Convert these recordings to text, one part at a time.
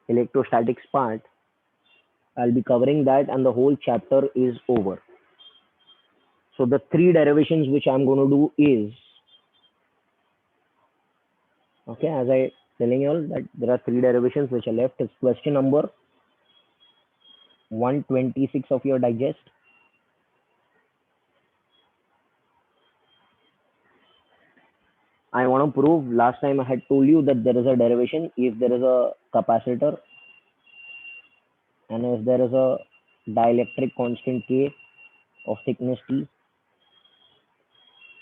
electrostatics part, I'll be covering that and the whole chapter is over. So the three derivations which I'm going to do is, okay, as I telling you all that there are three derivations which are left. It's question number 126 of your digest. I want to prove, last time I had told you that there is a derivation if there is a capacitor and if there is a dielectric constant K of thickness T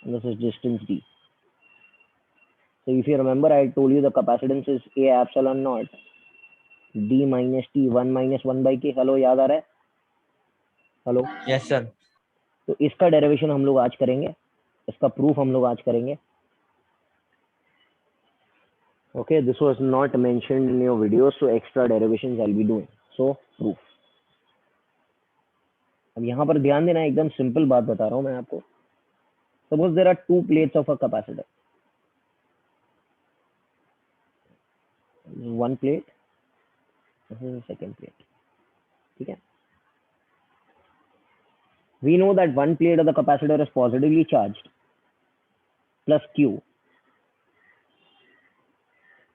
and this is distance D. So if you remember, I told you the capacitance is A epsilon naught D minus T 1 minus 1 by K. Hello, याद आ रहा है? Hello, yes sir. तो इसका derivation हम लोग आज करेंगे, इसका प्रूफ हम लोग आज करेंगे. Okay, this was not mentioned in your video, so extra derivations I'll be doing. So proof. अब यहाँ पर ध्यान देना, एकदम सिंपल बात बता रहा हूँ मैं आपको. Suppose there are two plates of a capacitor. One plate, this is the second plate. ठीक है? We know that one plate of the capacitor is positively charged plus Q,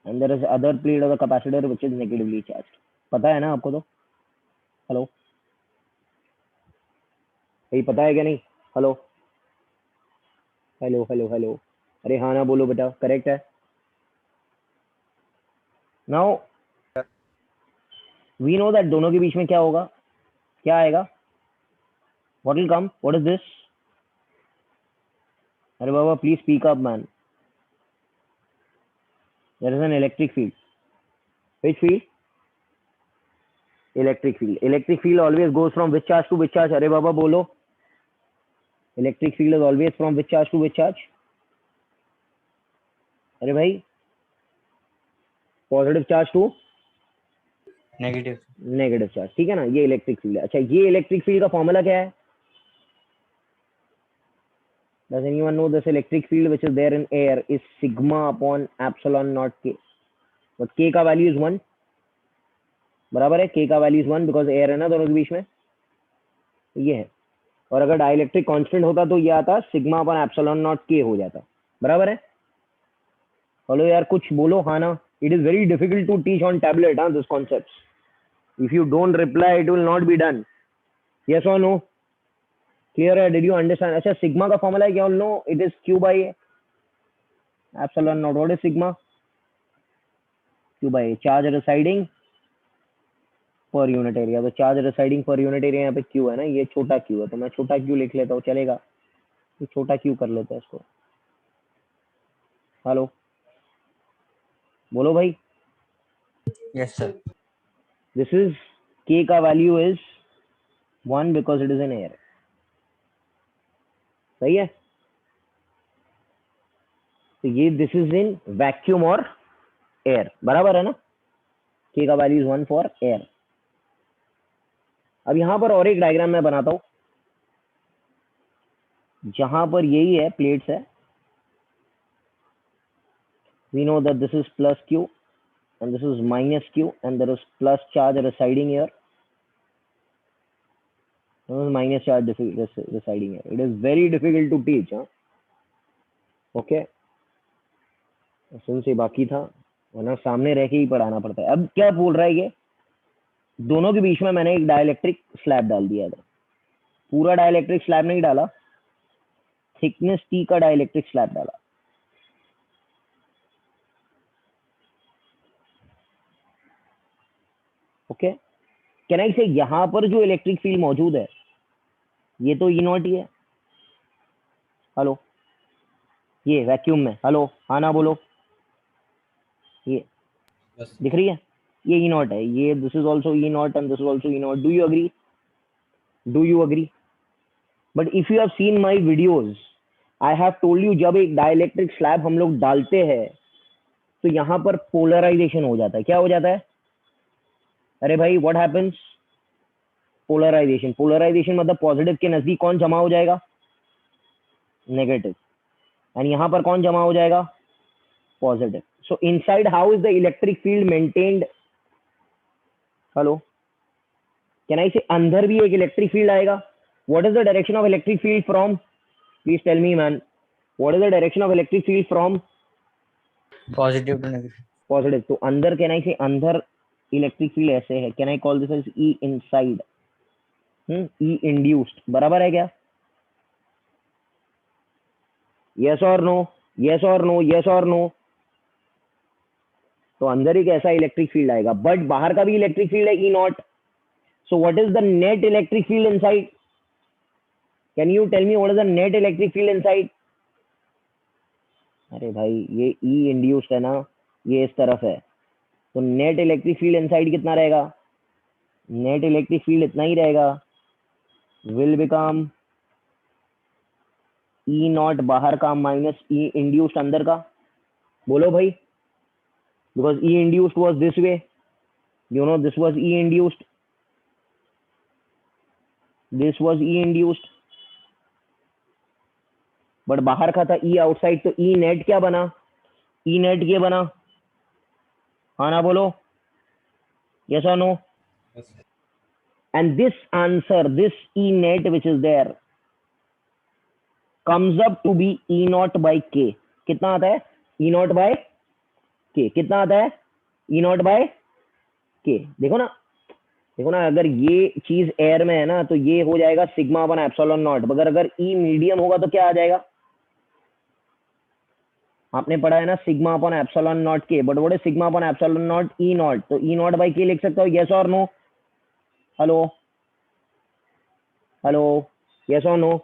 and there is other plate of the capacitor which is negatively charged. पता है ना आपको? तो hello, यही पता है क्या नहीं? हेलो हेलो हेलो हेलो, अरे हाँ ना बोलो बेटा, करेक्ट है. नाउ वी नो दैट दोनों के बीच में क्या होगा, क्या आएगा? What will come? What is this? अरे बाबा, please speak up, man. There is an electric field. Which field? Electric field. Electric field always goes from which charge to which charge? अरे बाबा बोलो. Electric field is always from which charge to which charge? अरे भाई, positive charge to negative charge. ठीक है ना, ये electric field है. अच्छा, ये इलेक्ट्रिक फील्ड का फॉर्मूला क्या है? Does anyone know this electric field which is there in air is sigma upon epsilon naught K? But K का वैल्यू इज 1. बराबर है, K का वैल्यू इज 1 बिकॉज एयर है ना दोनों के बीच में. ये है. और अगर डाइलेक्ट्रिक कांस्टेंट होता तो ये आता सिग्मा अपॉन एप्सिलॉन नॉट के हो जाता. बराबर है? हेलो यार, कुछ बोलो. हाँ ना. It is very difficult to teach on tablet this concepts. If you don't reply it will not be done. Yes और नो? क्लियर है? Did you understand? अच्छा, सिग्मा का फॉर्मूला है क्या? No, it is Q by epsilon naught. What is sigma? Q by charge residing per unit area. तो charge residing per unit area यहाँ पे Q है ना, ये छोटा क्यू है, तो मैं छोटा क्यू लिख लेता हूँ, चलेगा? तो छोटा क्यू कर लेते हैं इसको. हेलो, बोलो भाई. Yes sir. दिस इज के का value is 1 because it is in air. सही है? तो ये दिस इज इन वैक्यूम और एयर. बराबर है ना? के का वैल्यू इज 1 फॉर एयर. अब यहां पर और एक डायग्राम मैं बनाता हूं जहां पर यही है, प्लेट्स है. We know that this is plus Q and this is minus q and there is plus charge residing here. This is minus charge residing here. It is very difficult to teach. Okay, सुन से बाकी था, वरना सामने रह के ही पढ़ाना पड़ता है. अब क्या बोल रहा है ये? दोनों के बीच में मैंने एक डाइलेक्ट्रिक स्लैब डाल दिया था. पूरा डाइलेक्ट्रिक स्लैब नहीं डाला, थिकनेस टी का डाइलेक्ट्रिक स्लैब डाला. ओके, कैन आई से यहां पर जो इलेक्ट्रिक फील्ड मौजूद है ये तो ई नॉट ही है. हेलो, ये वैक्यूम में. हेलो, हाँ ना बोलो. ये दिख रही है, ये ई नॉट है. ये this is also E not and this is also E not. Do you agree? Do you agree? But if you have seen my videos, I have told you, जब एक डाइलेक्ट्रिक स्लैब हम लोग डालते हैं तो यहां पर पोलराइजेशन हो जाता है. क्या हो जाता है? अरे भाई, व्हाट हैपेंस? पोलराइजेशन. पोलराइजेशन मतलब पॉजिटिव के नजदीक कौन जमा हो जाएगा? नेगेटिव. एंड यहां पर कौन जमा हो जाएगा? Positive. So inside, how is the electric field maintained? Hello, can I say अंदर भी एक electric field आएगा? What is the direction of electric field from? Please tell me, man. What is the direction of electric field from? Positive to negative. Positive. तो अंदर, can I say अंदर electric field ऐसे है? Can I call this as E inside? E induced. बराबर है क्या? Yes or no? Yes or no? Yes or no? तो अंदर एक ऐसा इलेक्ट्रिक फील्ड आएगा, बट बाहर का भी इलेक्ट्रिक फील्ड है E naught. So what is the net electric field inside? Can you tell me what is the net electric field inside? अरे भाई, ये ई इंड्यूस्ड है ना, ये इस तरफ है, तो नेट इलेक्ट्रिक फील्ड इनसाइड कितना रहेगा? नेट इलेक्ट्रिक फील्ड इतना ही रहेगा, विल बिकम ई नॉट बाहर का माइनस ई इंड्यूस्ड अंदर का. बोलो भाई, because E induced was this way, you know, this was E induced, this was E induced, but बाहर का था E outside, तो E net क्या बना? E net ये बना, हाँ ना बोलो, yes or no? Yes. And this answer, this E net which is there, comes up to be E naught by K. कितना आता है? E naught by K. कितना आता है? E naught by K. देखो ना, देखो ना, अगर ये चीज एयर में है ना, तो ये हो जाएगा सिग्मा अपन एप्सिलॉन नॉट. अगर ई मीडियम होगा तो क्या आ जाएगा? आपने पढ़ा है ना, सिग्मा अपन एप्सिलॉन नॉट के. But what is sigma upon epsilon not? E not. तो ई नॉट बाई के लिख सकता हूँ. यस और नो? हेलो हेलो, यस और नो?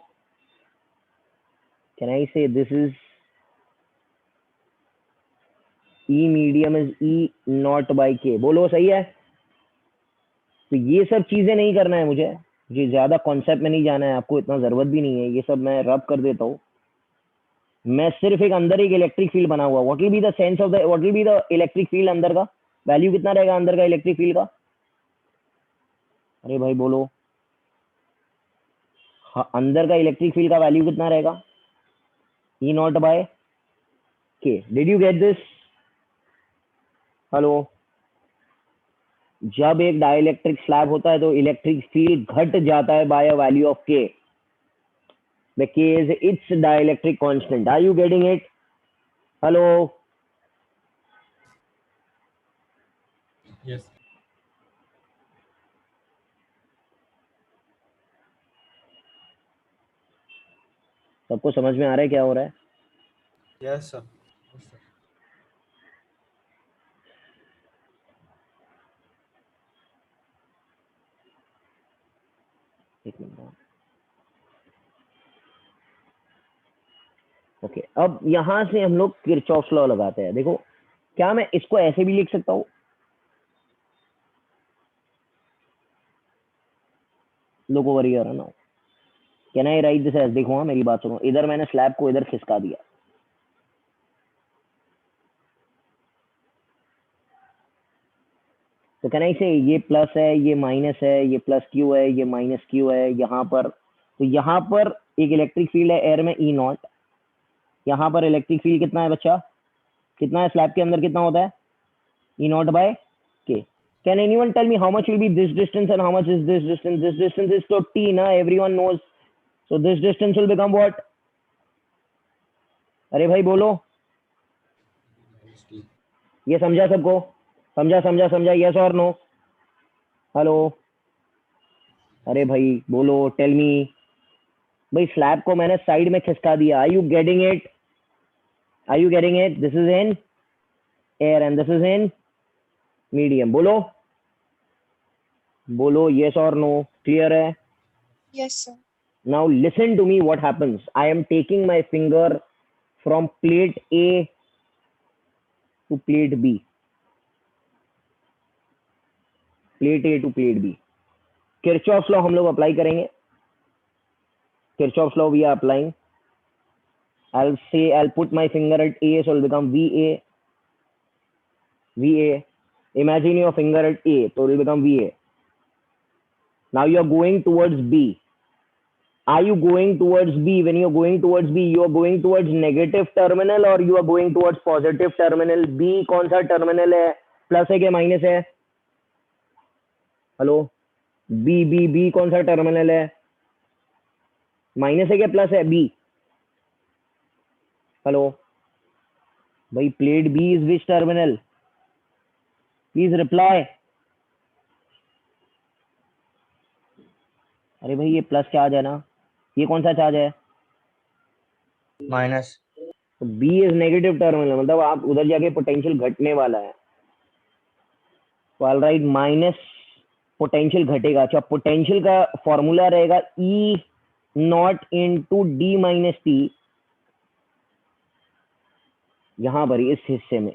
कैन आई से this is E medium is E naught by K? बोलो, सही है? तो ये सब चीजें नहीं करना है मुझे ज्यादा कॉन्सेप्ट में नहीं जाना है, आपको इतना जरूरत भी नहीं है, ये सब मैं रब कर देता हूँ. मैं सिर्फ एक अंदर एक इलेक्ट्रिक फील्ड बना हुआ. What will be the sense of the, what will be the electric field अंदर का? वैल्यू कितना रहेगा अंदर का इलेक्ट्रिक फील्ड का? अरे भाई बोलो, हाँ, अंदर का इलेक्ट्रिक फील्ड का वैल्यू कितना रहेगा? ई नॉट बाय के. Did you get this? Hello, जब एक डाइलेक्ट्रिक स्लैब होता है तो इलेक्ट्रिक फील्ड घट जाता है by a value of K. The K is its dielectric constant. Are you getting it? Hello, Yes. सबको समझ में आ रहा है क्या हो रहा है? Yes, sir. Yes, sir. एक मिनट. ओके, अब यहां से हम लोग किरचॉफ्स लॉ लगाते हैं. देखो, क्या मैं इसको ऐसे भी लिख सकता हूँ? Look over here now. Can I write this as? देखो, हाँ, मेरी बात सुनो. इधर मैंने स्लैब को इधर खिसका दिया, तो कैन आई से ये प्लस है, ये माइनस है, ये प्लस क्यू है, ये माइनस क्यू है यहाँ पर. तो यहाँ पर एक इलेक्ट्रिक फील्ड है एयर में ई नॉट. यहाँ पर इलेक्ट्रिक फील्ड कितना है बच्चा? कितना है स्लैब के अंदर? कितना होता है? E naught by K. Can anyone tell me how much will be this distance and how much is this distance? This distance is तो टी ना, everyone knows. So this distance will become what? अरे भाई बोलो, Steve. ये समझा सबको? समझा समझा समझा? यस और नो? हेलो, अरे भाई बोलो, टेल मी. भाई स्लैब को मैंने साइड में खिसका दिया. Are you getting it? Are you getting it? This is in air and this is in medium. बोलो बोलो, यस और नो? क्लियर है? Yes, sir. Now listen to me what happens. I am taking my finger from plate A to plate B. Plate A to plate B. Kirchhoff's law हम लोग apply करेंगे. Kirchhoff's law we are applying. I'll put my finger at A, so it will become VA. VA. Imagine your finger at A, so it will become VA. Now you are going towards B. are you going towards B? When you're going towards B, you are going towards negative terminal or you are going towards positive terminal? B कौन सा terminal है? Plus है कि minus है? Hello, B कौन सा terminal है? Minus है क्या प्लस है? बी, हेलो भाई, plate B is which terminal? Please reply. अरे भाई ये प्लस चार्ज है ना, ये कौन सा चार्ज है? माइनस. तो बी इज नेगेटिव टर्मिनल, मतलब आप उधर जाके पोटेंशियल घटने वाला है. तो ऑलराइट, माइनस पोटेंशियल घटेगा. अच्छा, पोटेंशियल का फॉर्मूला रहेगा E naught into d minus t, यहां पर इस हिस्से में,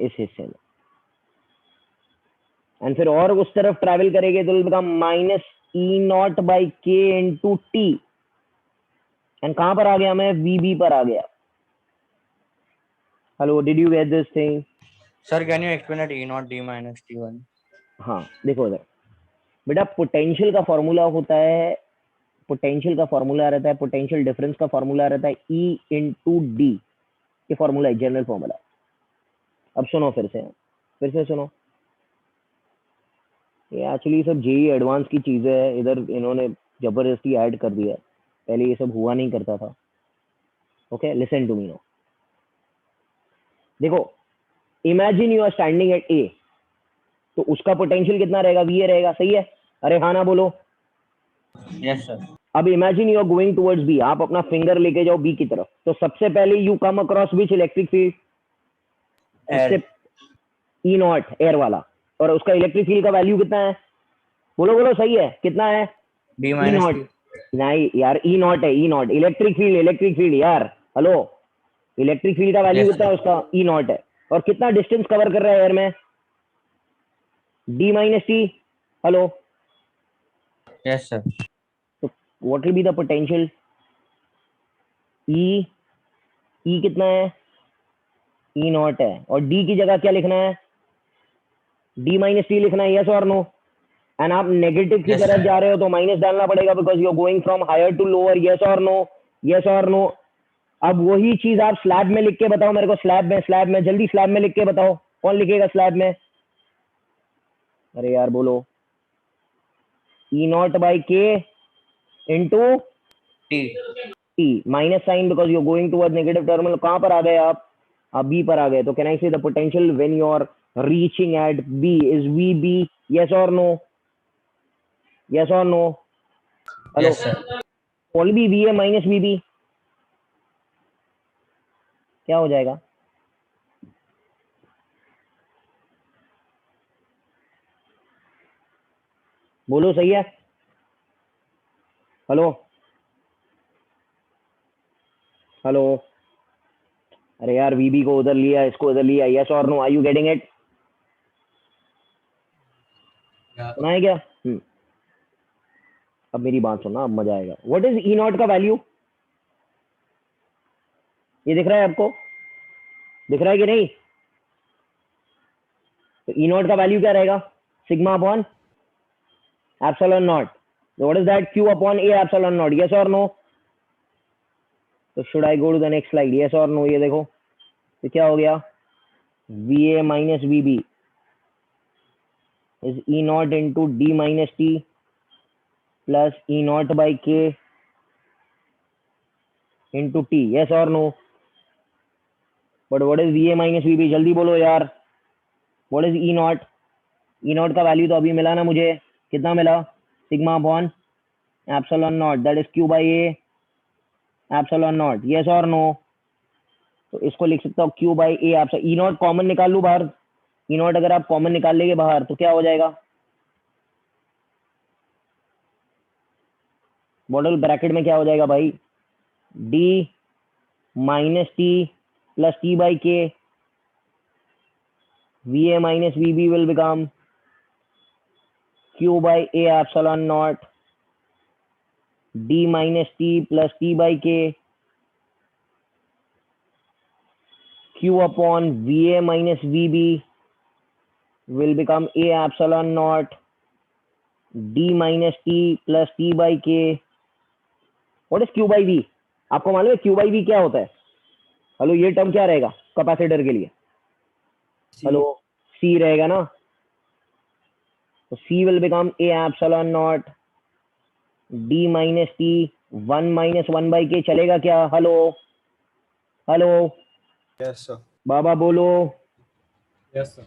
एंड फिर और उस तरफ ट्रैवल करेंगे तो become minus E naught by K into T. And कहां पर आ गया मैं? वीबी पर आ गया. Hello, did you get this thing? Sir can you explain eight E not D minus T1? हाँ देखो इधर बेटा, पोटेंशियल का फॉर्मूला होता है, पोटेंशियल का फॉर्मूला रहता है, पोटेंशियल डिफरेंस का फॉर्मूला रहता है ई इंटू डी. ये फॉर्मूला है, जनरल फॉर्मूला. अब सुनो, फिर से सुनो. ये एक्चुअली सब जेई एडवांस की चीजें है, इधर इन्होंने जबरदस्ती ऐड कर दिया है, पहले ये सब हुआ नहीं करता था. Okay, listen to me now. देखो, imagine you are standing at A, तो उसका पोटेंशियल कितना रहेगा? वी रहेगा, सही है? अरे हाँ ना बोलो. Yes sir. अब imagine you are going towards B, आप अपना फिंगर लेके जाओ बी की तरफ, तो सबसे पहले you come across which electric field? Air. E not, air वाला. और उसका इलेक्ट्रिक फील्ड का वैल्यू कितना है? बोलो बोलो, सही है, कितना है? D E minus not. T. नहीं यार, ई नॉट है, ई नॉट. इलेक्ट्रिक फील्ड यार, हेलो, इलेक्ट्रिक फील्ड का वैल्यू Yes, कितना है उसका? ई नॉट है. और कितना डिस्टेंस कवर कर रहा है एयर में? D minus t. Hello, Yes sir. तो what will be the potential? E कितना है? ई नॉट है. और डी की जगह क्या लिखना है? डी माइनस टी लिखना है, यस और नो? एंड आप नेगेटिव की Yes, तरफ sir. जा रहे हो तो माइनस डालना पड़ेगा, because you are going from higher to lower. Yes और नो? यस और नो? अब वही चीज आप स्लैब में लिख के बताओ मेरे को. स्लैब में जल्दी, स्लैब में लिख के बताओ. कौन लिखेगा स्लैब में? अरे यार बोलो. E naught by K into T. T, minus sign, because you going toward negative terminal. कहां पर आ गए आप? बी पर आ गए. तो can I say the potential when you are reaching at B is V B? Yes और no? Yes और no? Hello, Yes sir. All B V A minus V B, क्या हो जाएगा? बोलो, सही है? Hello, hello. अरे यार, वीबी को उधर लिया, इसको उधर लिया. यस और no? Are you getting it? Yeah. सुना है क्या? अब मेरी बात सुनना, अब मजा आएगा. व्हाट इज ई नॉट का वैल्यू? ये दिख रहा है आपको? दिख रहा है कि नहीं? तो ई नॉट का वैल्यू क्या रहेगा? Sigma upon epsilon naught. What is that? Q upon A epsilon naught. Yes और नो? तो should I go to the next slide? Yes और नो? ये देखो, तो क्या हो गया? V A minus V B is E naught into D minus T plus E naught by K into T. Yes or no? But what is VA minus VB? जल्दी बोलो यार. What is E naught? E naught का value तो अभी मिला ना मुझे. कितना मिला? Sigma upon epsilon not, that is Q by A epsilon not. Yes or no? तो इसको लिख सकता हूँ Q by A epsilon. E naught common निकाल लूँ बाहर. E naught अगर आप कॉमन निकाल लेंगे बाहर तो क्या हो जाएगा? मॉडल ब्रैकेट में क्या हो जाएगा भाई? D minus T plus t by के. VA minus VB will become Q by A epsilon naught D minus T plus T by K Q upon VA minus VB will become A epsilon naught D minus T plus T by K what is Q by V? आपको मालूम है Q by we क्या होता है? Hello, ये term क्या रहेगा capacitor के लिए? हेलो, सी रहेगा ना, तो C will become A epsilon naught D minus t 1 minus 1 by K. चलेगा क्या? Hello hello Yes, sir. बाबा बोलो। Yes, sir.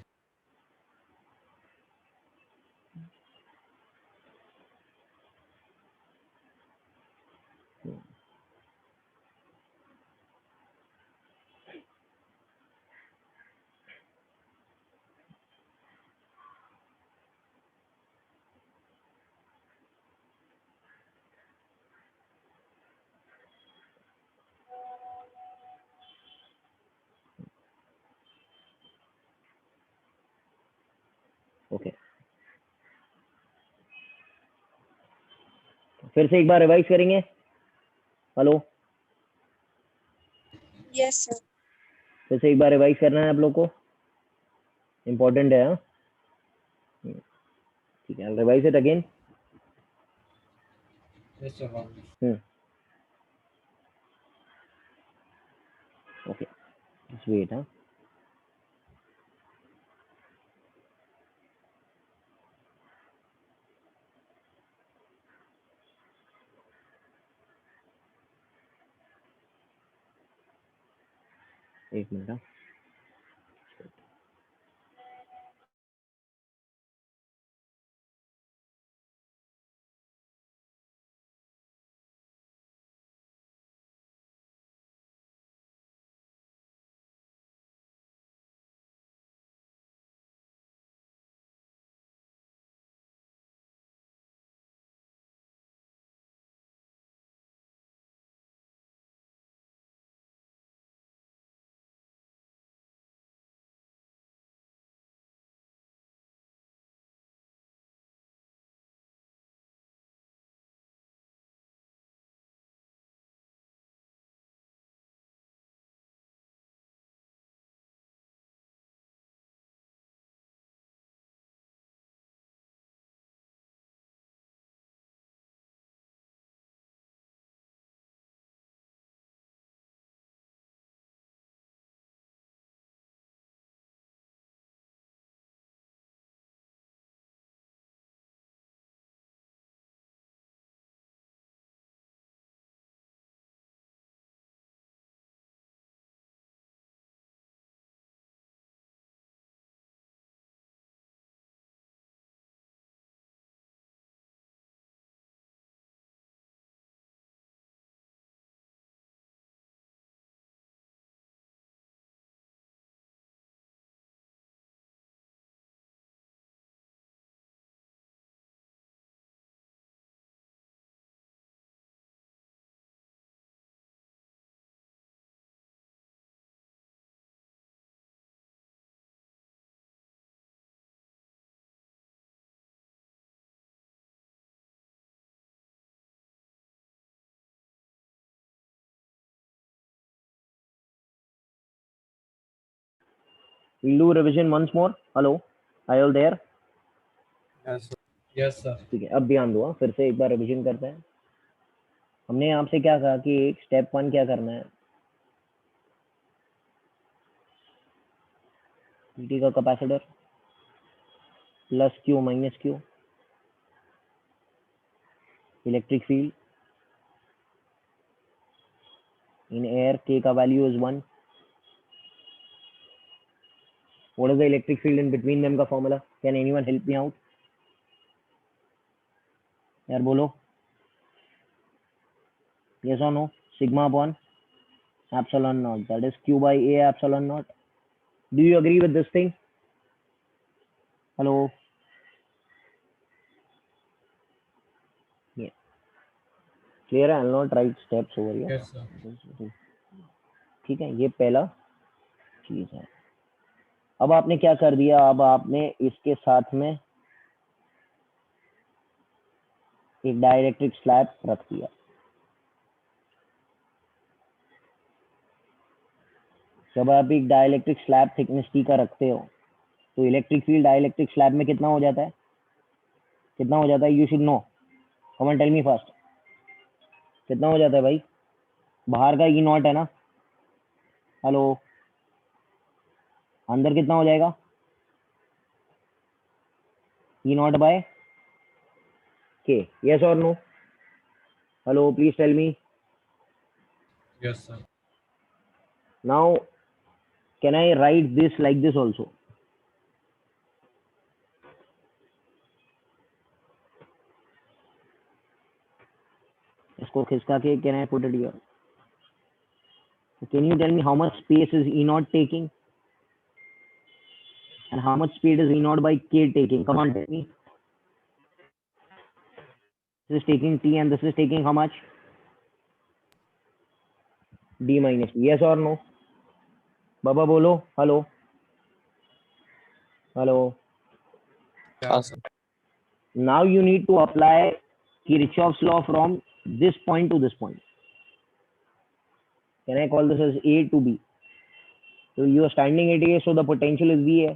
ओके, फिर से एक बार रिवाइज करेंगे। Hello, Yes, sir. फिर से एक बार रिवाइज करना है आप लोग को, इम्पोर्टेंट है। हाँ, ठीक है, revise it again. Yes, sir. Okay, just wait. हाँ, एक मिनट। हाँ, we'll do revision once more. Hello, are you there? Yes, sir. Yes, sir. ठीक है, अब ध्यान दो। हाँ, फिर से एक बार रिविजन करते हैं। हमने आपसे क्या कहा कि एक स्टेप 1 क्या करना है? पीटी का capacitor plus q minus q, electric field in air, K का value is 1। What is the electric field in between them का formula? Can anyone help me out? यार बोलो, yes or no? Sigma upon epsilon naught, that is q by a epsilon naught. Do you agree with this thing? Hello? Yeah, clear है? I'll not write steps over here. Yes, sir. ठीक है, ये पहला चीज है। अब आपने क्या कर दिया? अब आपने इसके साथ में एक डाइलेक्ट्रिक स्लैब रख दिया। जब आप एक डाइलेक्ट्रिक स्लैब थिकनेस टी का रखते हो तो इलेक्ट्रिक फील्ड डाइलेक्ट्रिक स्लैब में कितना हो जाता है? कितना हो जाता है? You should know, come on tell me fast. कितना हो जाता है भाई? बाहर का ई नॉट है ना, हेलो, अंदर कितना हो जाएगा? E naught by K, yes और no? Hello, please tell me Yes, sir. Now, can I write this like this also? इसको खिसका के can I put it here? Can you tell me how much space is E naught taking and how much speed is E naught by K taking? Come on, tell me. This is taking T and this is taking how much? D minus T. Yes or no? Baba bolo. Hello. Hello. Yeah, sir. Now you need to apply Kirchhoff's law from this point to this point. Can I call this as A to B? So you are standing at A, so the potential is VA.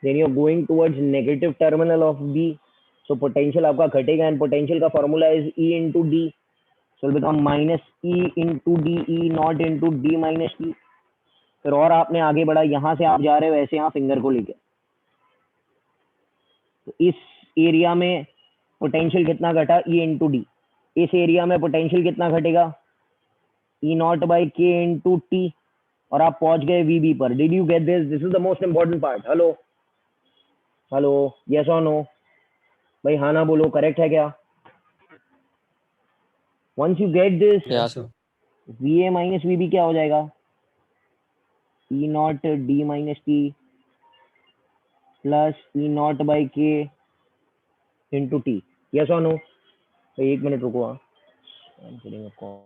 Then you are going towards negative terminal of B. So potential आपका घटेगा and potential का formula is E into D. So it will become minus E into D, E naught into D minus T. फिर और आपने आगे बढ़ा, यहां से आप जा रहे हो ऐसे यहाँ फिंगर को लेके, तो इस एरिया में पोटेंशियल कितना घटा? E into D. इस एरिया में पोटेंशियल कितना घटेगा? E naught by K into T. और आप पहुंच गए वीबी पर. Did you get this? This is the most important part. Hello, hello, yes और नो? भाई हाँ ना बोलो, करेक्ट है क्या? Once you get this, Yes, sir. V A minus VB क्या हो जाएगा? E naught D minus T plus E naught by K into T. Yes और नो? एक मिनट रुको. हाँ, I'm getting a call.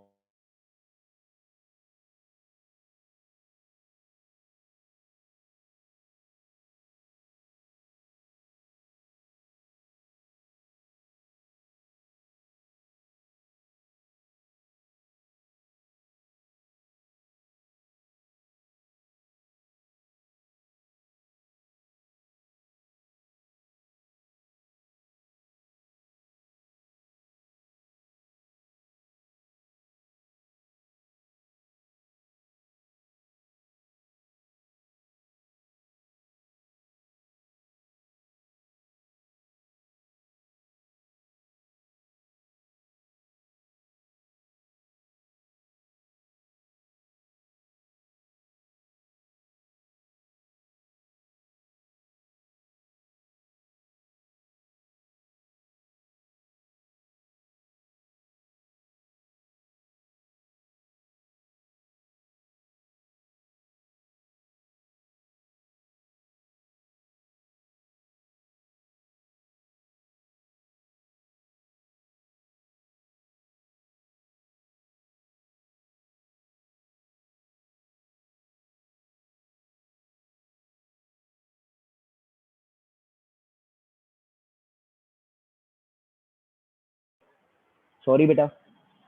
Sorry बेटा,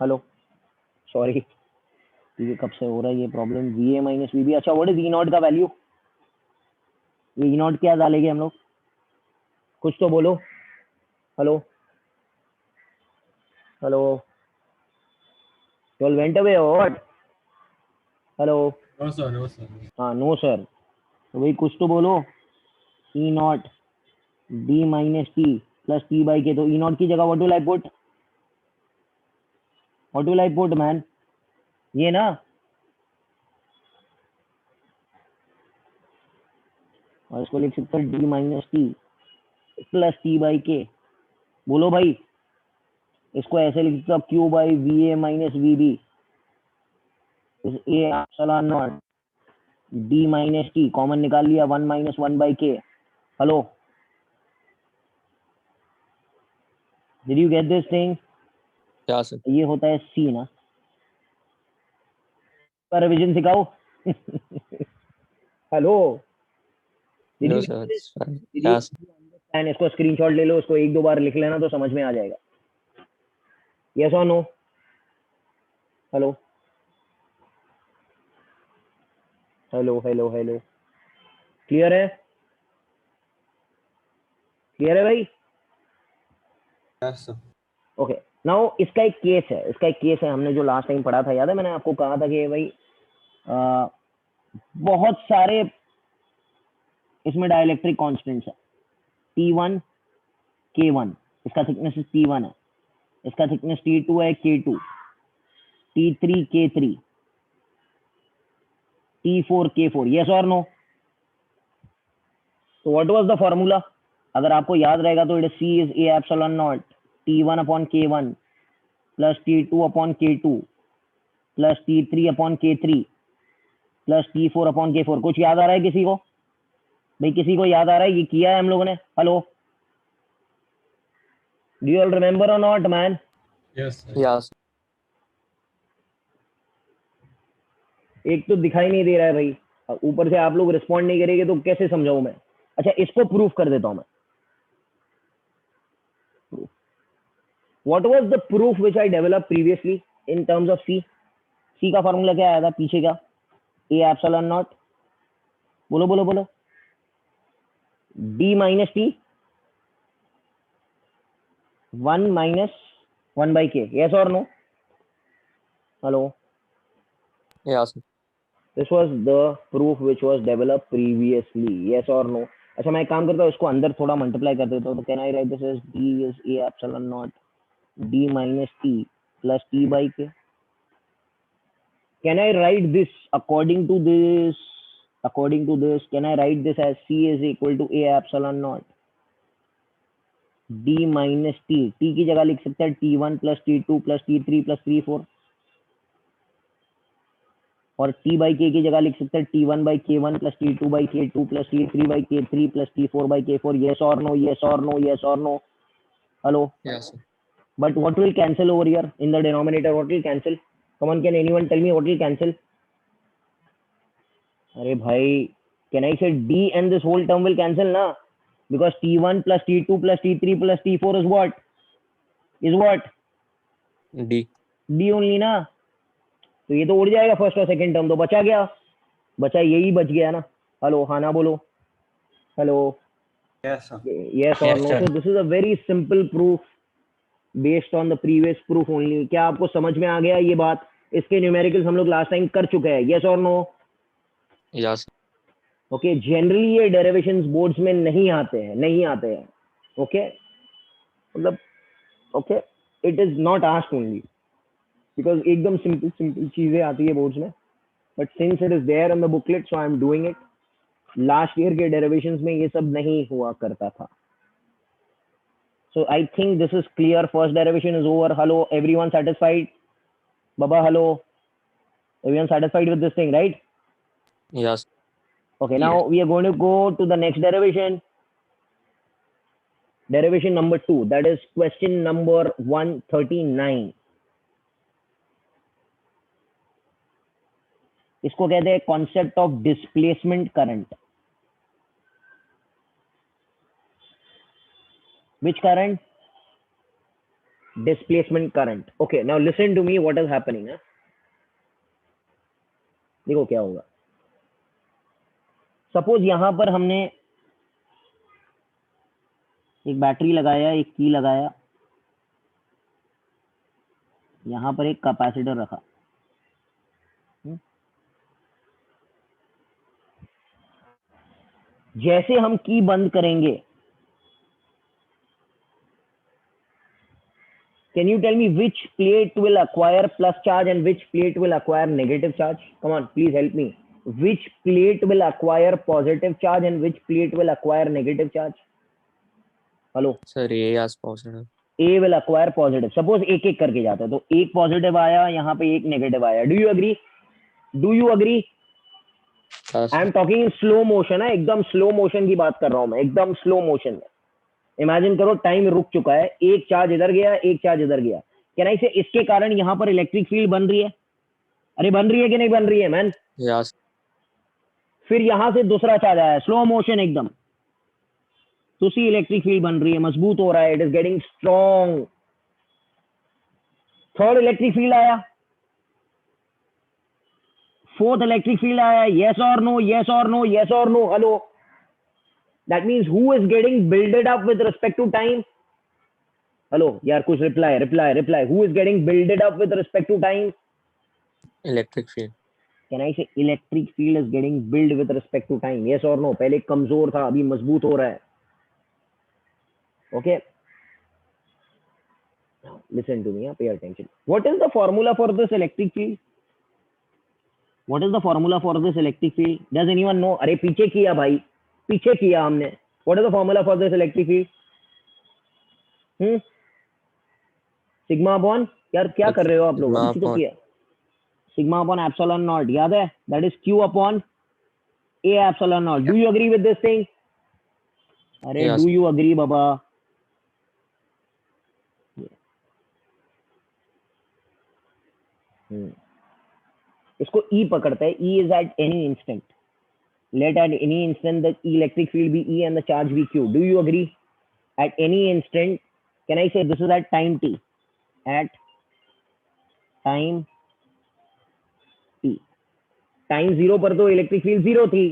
हेलो, सॉरी. ये कब से हो रहा है ये problem? V A minus V B. अच्छा, व्हाट इज ई नॉट का वैल्यू? ये ई नॉट क्या डालेंगे हम लोग? कुछ तो बोलो. Hello, hello, you all went away or what? Hello. No, sir. No, sir. हाँ, नो सर. तो भाई कुछ तो बोलो. E naught D minus T plus t by K. तो ई नॉट की जगह what will I put? What will I put man? ये ना. और इसको लिख सकते हैं d minus T plus t by K. बोलो भाई. इसको ऐसे लिख सकते हो Q by V A minus V B A epsilon naught D minus T. Common निकाल लिया, 1 minus 1 by K. Hello, did you get this thing? Yeah, sir. ये होता है सी ना. पर रिवीजन सिखाओ. Hello, did No, you sir. It's fine. Did Yeah, sir. You इसको screenshot ले लो, उसको एक दो बार लिख लेना तो समझ में आ जाएगा. यस और no? Hello, hello, hello, hello. Clear है? क्लियर है भाई? Yes, sir. Okay. नाउ इसका एक केस है, हमने जो लास्ट टाइम पढ़ा था, याद है मैंने आपको कहा था कि भाई बहुत सारे इसमें डाइलेक्ट्रिक कांस्टेंट्स है, T1 K1, इसका थिकनेस T1 है, इसका थिकनेस T2 है K2, T3 K3, T4 K4, yes और नो? तो व्हाट वाज द फॉर्मूला? अगर आपको याद रहेगा तो it C is A epsilon not T1 upon K1 plus T2 upon K2 plus T3 upon K3 plus T4 upon K4। कुछ याद आ रहा है किसी को? भाई किसी को याद आ रहा है? ये किया है हम लोगों ने? Hello, do you all remember or not man? Yes, sir. Yes. एक तो दिखाई नहीं दे रहा है भाई, ऊपर से आप लोग रिस्पॉन्ड नहीं करेंगे तो कैसे समझाऊं मैं? अच्छा, इसको प्रूफ कर देता हूं मैं। What was the proof which I develop previously in terms of C? C का फॉर्मूला क्या आया था पीछे का? ए एप्सिलॉन नॉट, बोलो बोलो बोलो, D minus t 1 minus 1 by k, yes or no? Hello, Yes. this was the proof which was developed previously, yes or no? अच्छा, मैं एक काम करता हूँ, इसको अंदर थोड़ा मल्टीप्लाई कर देता हूँ, तो can I write this as d is a epsilon naught d minus t plus t by k? Can I write this according to this? Can I write this as c is equal to a epsilon naught d minus t? t की जगह लिख सकते हैं t1 plus t2 plus t3 plus t4, और t by k की जगह लिख सकते हैं t1 by k1 plus t2 by k2 plus t3 by k3 plus t4 by k4, yes or no? Yes or no? Yes or no? Hello? Yes. But what will cancel over here in the denominator? What will cancel? Come on, can anyone tell me what will cancel? अरे भाई, can I say d and this whole term will cancel na? Because t1 plus t2 plus t3 plus t4 is what? Is what? D. d only ना? तो ये तो उड़ जाएगा first और second term, तो बचा गया, बचा यही बच गया ना। हेलो, हाँ ना बोलो, hello, Yes, sir. yes or Yes, no? sir. So this is a very simple proof based on the previous proof only. क्या आपको समझ में आ गया ये बात? इसके न्यूमेरिकल्स हम लोग लास्ट टाइम कर चुके हैं, yes or no? Yes. Okay, generally ये डेरिवेशंस बोर्ड्स में नहीं आते हैं, ओके, मतलब okay, it is not asked only because एकदम सिंपल चीजें आती है बोर्ड्स में, but since it is there in the booklet so I am doing it. Last year के डेरिवेशंस में ये सब नहीं हुआ करता था। So I think this is clear, first derivation is over. Hello, everyone satisfied? बाबा hello, everyone satisfied with this thing, right? Yes. Okay, now we are going to go to the next derivation. Derivation number 2, that is question number 139. इसको कहते हैं concept of displacement current. Which current? Displacement current. Okay, now listen to me what is happening. देखो क्या होगा। Suppose यहां पर हमने एक बैटरी लगाया, एक की लगाया, यहां पर एक कैपेसिटर रखा, जैसे हम की बंद करेंगे, can you tell me which plate will acquire plus charge and which plate will acquire negative charge? Come on, please help me. Which plate will acquire positive charge and which plate will acquire negative charge? Hello? Sir, A as positive. A will acquire positive. Suppose एक एक करके जाता है, तो एक positive आया, यहाँ पे एक नेगेटिव आया। Do you agree? Do you agree? Yes. I am talking in slow motion है, एकदम स्लो मोशन की बात कर रहा हूँ मैं, एकदम स्लो मोशन में। इमेजिन करो टाइम रुक चुका है, एक चार्ज इधर गया, एक चार्ज इधर गया। कैन आई से इसके कारण यहाँ पर इलेक्ट्रिक फील्ड बन रही है? अरे बन रही है कि नहीं बन रही है मैन? Yes. फिर यहां से दूसरा चार्ज आया, स्लो मोशन एकदम, तो उसी इलेक्ट्रिक फील्ड बन रही है, मजबूत हो रहा है, it is getting strong. Third electric field आया, फोर्थ इलेक्ट्रिक फील्ड आया, yes or no? Yes or no? Yes or no? Hello, that means who is getting builded up with respect to time? Hello यार, कुछ reply reply reply. Who is getting builded up with respect to time? Electric field. Can I say electric field is getting build with respect to time? Yes और no? पहले कमजोर था, अभी मजबूत हो रहा है. Okay, listen to me, pay attention. What is the formula for this electric field? What is the formula for this electric field? Does anyone know? अरे पीछे किया भाई, पीछे किया हमने. What is the formula for this electric field? Sigma upon, यार क्या कर रहे हो आप लोग? Sigma अभी तो upon किया. सिग्मा अपॉन एप्सिलॉन नॉट, याद है? That is Q upon A epsilon not. Do you agree with this thing? अरे Yes. डू यू अग्री बाबा? इसको ई पकड़ता है. E is at any instant. Let at any instant the electric field be E and the charge be Q. Do you agree? At any instant, can I say this is at time t? At time t. Time zero पर तो electric field zero थी,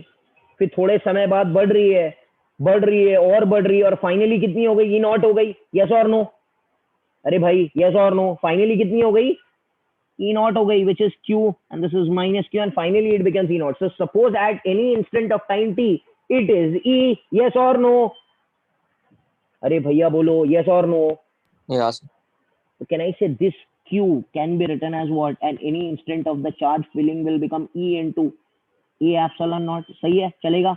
फिर थोड़े समय बाद बढ़ रही है, बढ़ रही है और बढ़ रही है, और फाइनली कितनी हो गई? ई नॉट हो गई. यस और नो? अरे भाई यस और नो? फाइनली कितनी हो गई? E naught हो गई, which is Q, and this is minus Q, and finally it becomes E naught. So suppose at any instant of time t, it is E. Yes or no? अरे भैया बोलो yes or no? Yes. So can I say this Q can be written as what? At any instant of the charge filling will become E into A epsilon naught. सही है, चलेगा?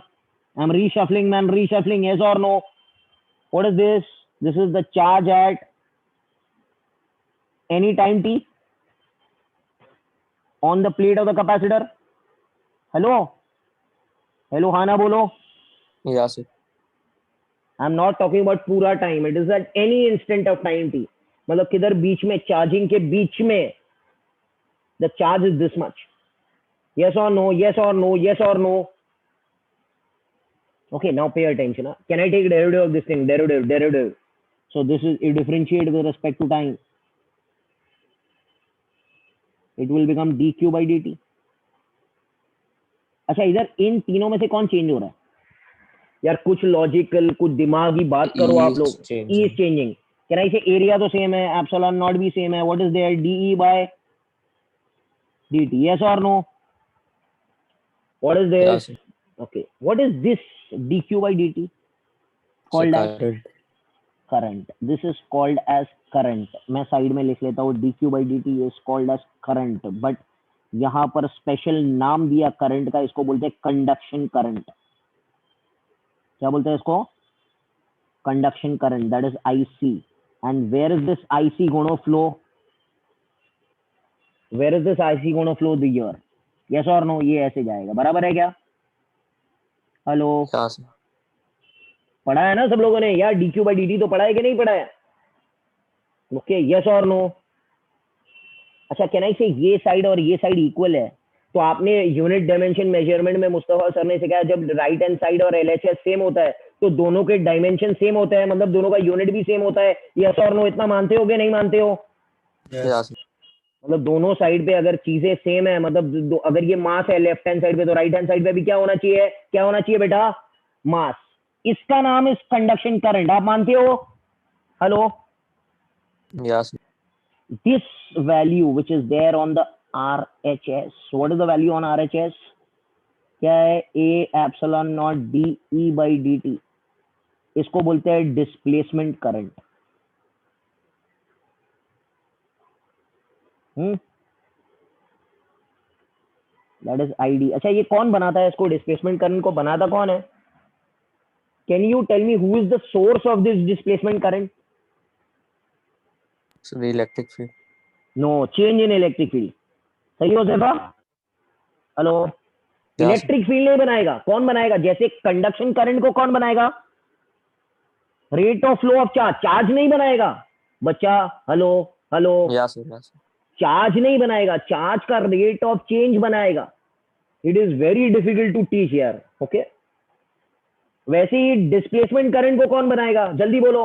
I'm reshuffling, man, reshuffling. Yes or no? What is this? This is the charge at any time t on the plate of the capacitor. Hello? Hello, हाँ ना बोलो. Yes. I'm not talking about पूरा time. It is at any instant of time t. मतलब किधर बीच में, charging के बीच में, the charge is this much. Yes or no? Yes or no? Yes or no? Okay, now pay attention. Huh? Can I take derivative of this thing? Derivative. So this is, it differentiate with respect to time. It will become dq by dt. अच्छा, इधर इन तीनों में से कौन change हो रहा है? यार कुछ लॉजिकल, कुछ दिमागी बात करो E आप is लोग. changing. E is changing. Can I say area तो सेम है, एप्सिलॉन नॉट भी सेम है. What is there? dE by dt. Yes or no? What is there? Yes. Okay. What is this dq by dt? So Called as current. current. This is called as current. मैं side में लिख लेता हूँ. dq by dt is called as current. But यहाँ पर special नाम दिया current का, इसको बोलते हैं कंडक्शन करंट. क्या बोलते हैं इसको? Conduction current. That is IC. And where is this IC gonna flow? Where is this IC gonna flow? The air. Yes और नो? ये ऐसे जाएगा. बराबर है क्या? Hello, Yes. पढ़ा है ना सब लोगों ने? यार dq by dt तो पढ़ा है कि नहीं पढ़ा है? ओके, यस और नो? अच्छा, कैन आई से ये साइड और ये साइड इक्वल है? तो आपने यूनिट डायमेंशन मेजरमेंट में मुस्तफा सर ने सिखाया, जब राइट हैंड साइड और LHS सेम होता है तो दोनों के डायमेंशन सेम होता है, मतलब दोनों का यूनिट भी सेम होता है. यस और नो? इतना मानते हो कि नहीं मानते हो? Yes. मतलब दोनों साइड पे अगर चीजें सेम है, मतलब अगर ये मास है लेफ्ट हैंड साइड पे, तो राइट हैंड साइड पे भी क्या होना चाहिए? क्या होना चाहिए बेटा? मास. इसका नाम इस कंडक्शन करंट. आप मानते हो? Hello? Yes. This value which is there on the RHS, what is the value on RHS? क्या है? A epsilon naught dE by dt. इसको बोलते हैं displacement current. That is ID. अच्छा, ये कौन बनाता है इसको? डिस्प्लेसमेंट करंट को बनाता कौन है? Can you tell me who is the source of this displacement current? So the electric field. No, change in electric field. सही हो Saifa? Hello? Yes. Electric field नहीं बनाएगा. कौन बनाएगा? जैसे कंडक्शन करंट को कौन बनाएगा? Rate of flow of charge. Charge नहीं बनाएगा बच्चा. Hello? Hello? Yes. Yes. Charge नहीं बनाएगा, चार्ज का रेट ऑफ चेंज बनाएगा. It is very difficult to teach यार. ओके, वैसे ही डिस्प्लेसमेंट करंट को कौन बनाएगा? जल्दी बोलो.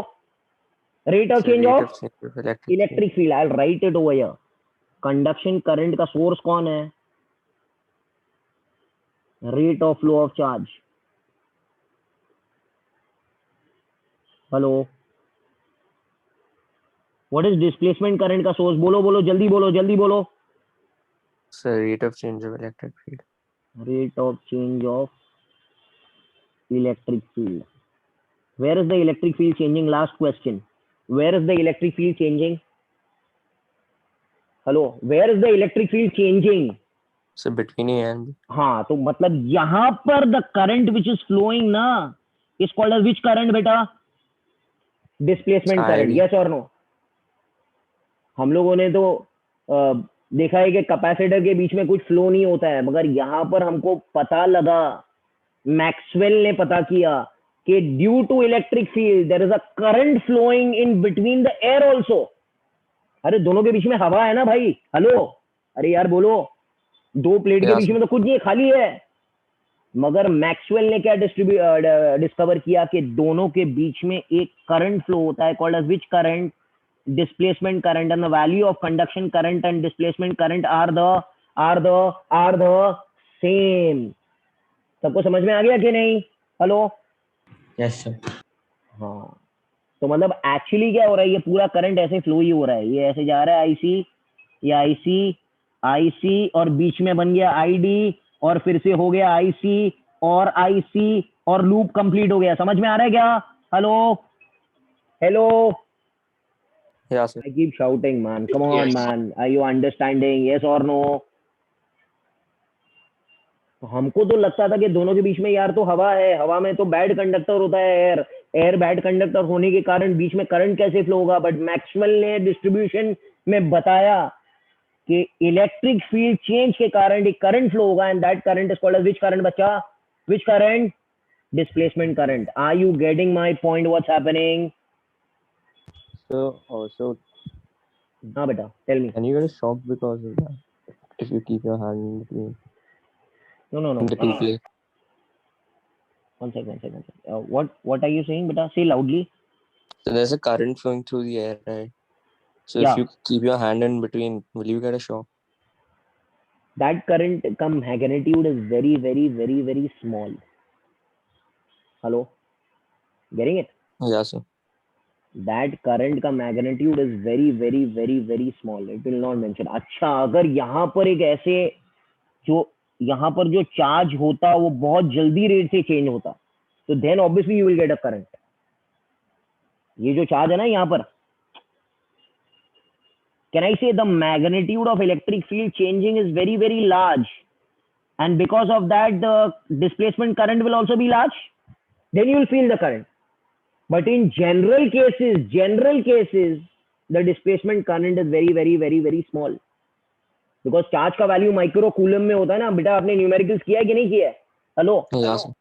Rate of So change rate of of change of electric field. Electric field. I write it over here. Conduction current का सोर्स कौन है? Rate of flow of charge. Hello? What is displacement current का source? बोलो बोलो जल्दी बोलो, जल्दी बोलो. So rate of change of electric field. Rate of change of electric field. Where is the electric field changing? Last question. Where is the electric field changing? Hello, where is the electric field changing? So between A and B. हाँ, तो मतलब यहाँ पर the current which is flowing ना is called as which current बेटा? Displacement current. ID. Yes or no? हम लोगों ने तो देखा है कि कैपेसिटर के बीच में कुछ फ्लो नहीं होता है, मगर यहाँ पर हमको पता लगा, मैक्सवेल ने पता किया कि due to electric field there is a current flowing in between the air also. अरे दोनों के बीच में हवा है ना भाई. हेलो, अरे यार बोलो, दो प्लेट के बीच में तो कुछ नहीं है, खाली है. मगर मैक्सवेल ने क्या डिस्कवर किया कि दोनों के बीच में एक करंट फ्लो होता है, called as which current? Displacement current. And the value of conduction current and displacement current are the same. सबको समझ में आ गया कि नहीं? हेलो. Yes sir. हाँ, तो मतलब एक्चुअली क्या हो रहा है, ये पूरा करंट ऐसे फ्लो ही हो रहा है, ये ऐसे जा रहा है आईसी, ये आईसी और बीच में बन गया आईडी और फिर से हो गया आईसी और आईसी और लूप कंप्लीट हो गया. समझ में आ रहा है क्या? Hello hello. Yeah, sir. I keep shouting, man. Come on, man. Are you understanding? Yes or no? तो हमको तो लगता था कि दोनों के बीच में यार तो हवा है, हवा में तो बैड कंडक्टर होता है एयर बैड कंडक्टर होने के कारण बीच में करंट कैसे फ्लो होगा. बट मैक्सवेल ने डिस्ट्रीब्यूशन में बताया कि इलेक्ट्रिक फील्ड चेंज के कारण एक करंट फ्लो होगा, and that current is called as which current बच्चा? Which current? Displacement current. Are you getting my point? What's happening? So also, हाँ बेटा, tell me. can you get a shock because of that? If you keep your hand in between No. in the two plates. One second. What are you saying, beta? Say loudly. So there's a current flowing through the air, right? So Yeah. if you keep your hand in between, will you get a shock? That current come magnitude is very small. Hello? Getting it? Yeah, sir. That current का magnitude is very small. It will not mention. अच्छा, अगर यहाँ पर एक ऐसे जो यहाँ पर जो चार्ज होता वो बहुत जल्दी रेट से चेंज होता, तो then obviously you will get a current. ये जो चार्ज है ना यहाँ पर, can I say the magnitude of electric field changing is very large, and because of that the displacement current will also be large, then you will feel the current. But in general cases the displacement current is very small, because charge का value micro coulomb में होता है ना बेटा. आपने numericals किया है कि नहीं किया है? हेलो. Yeah, sir.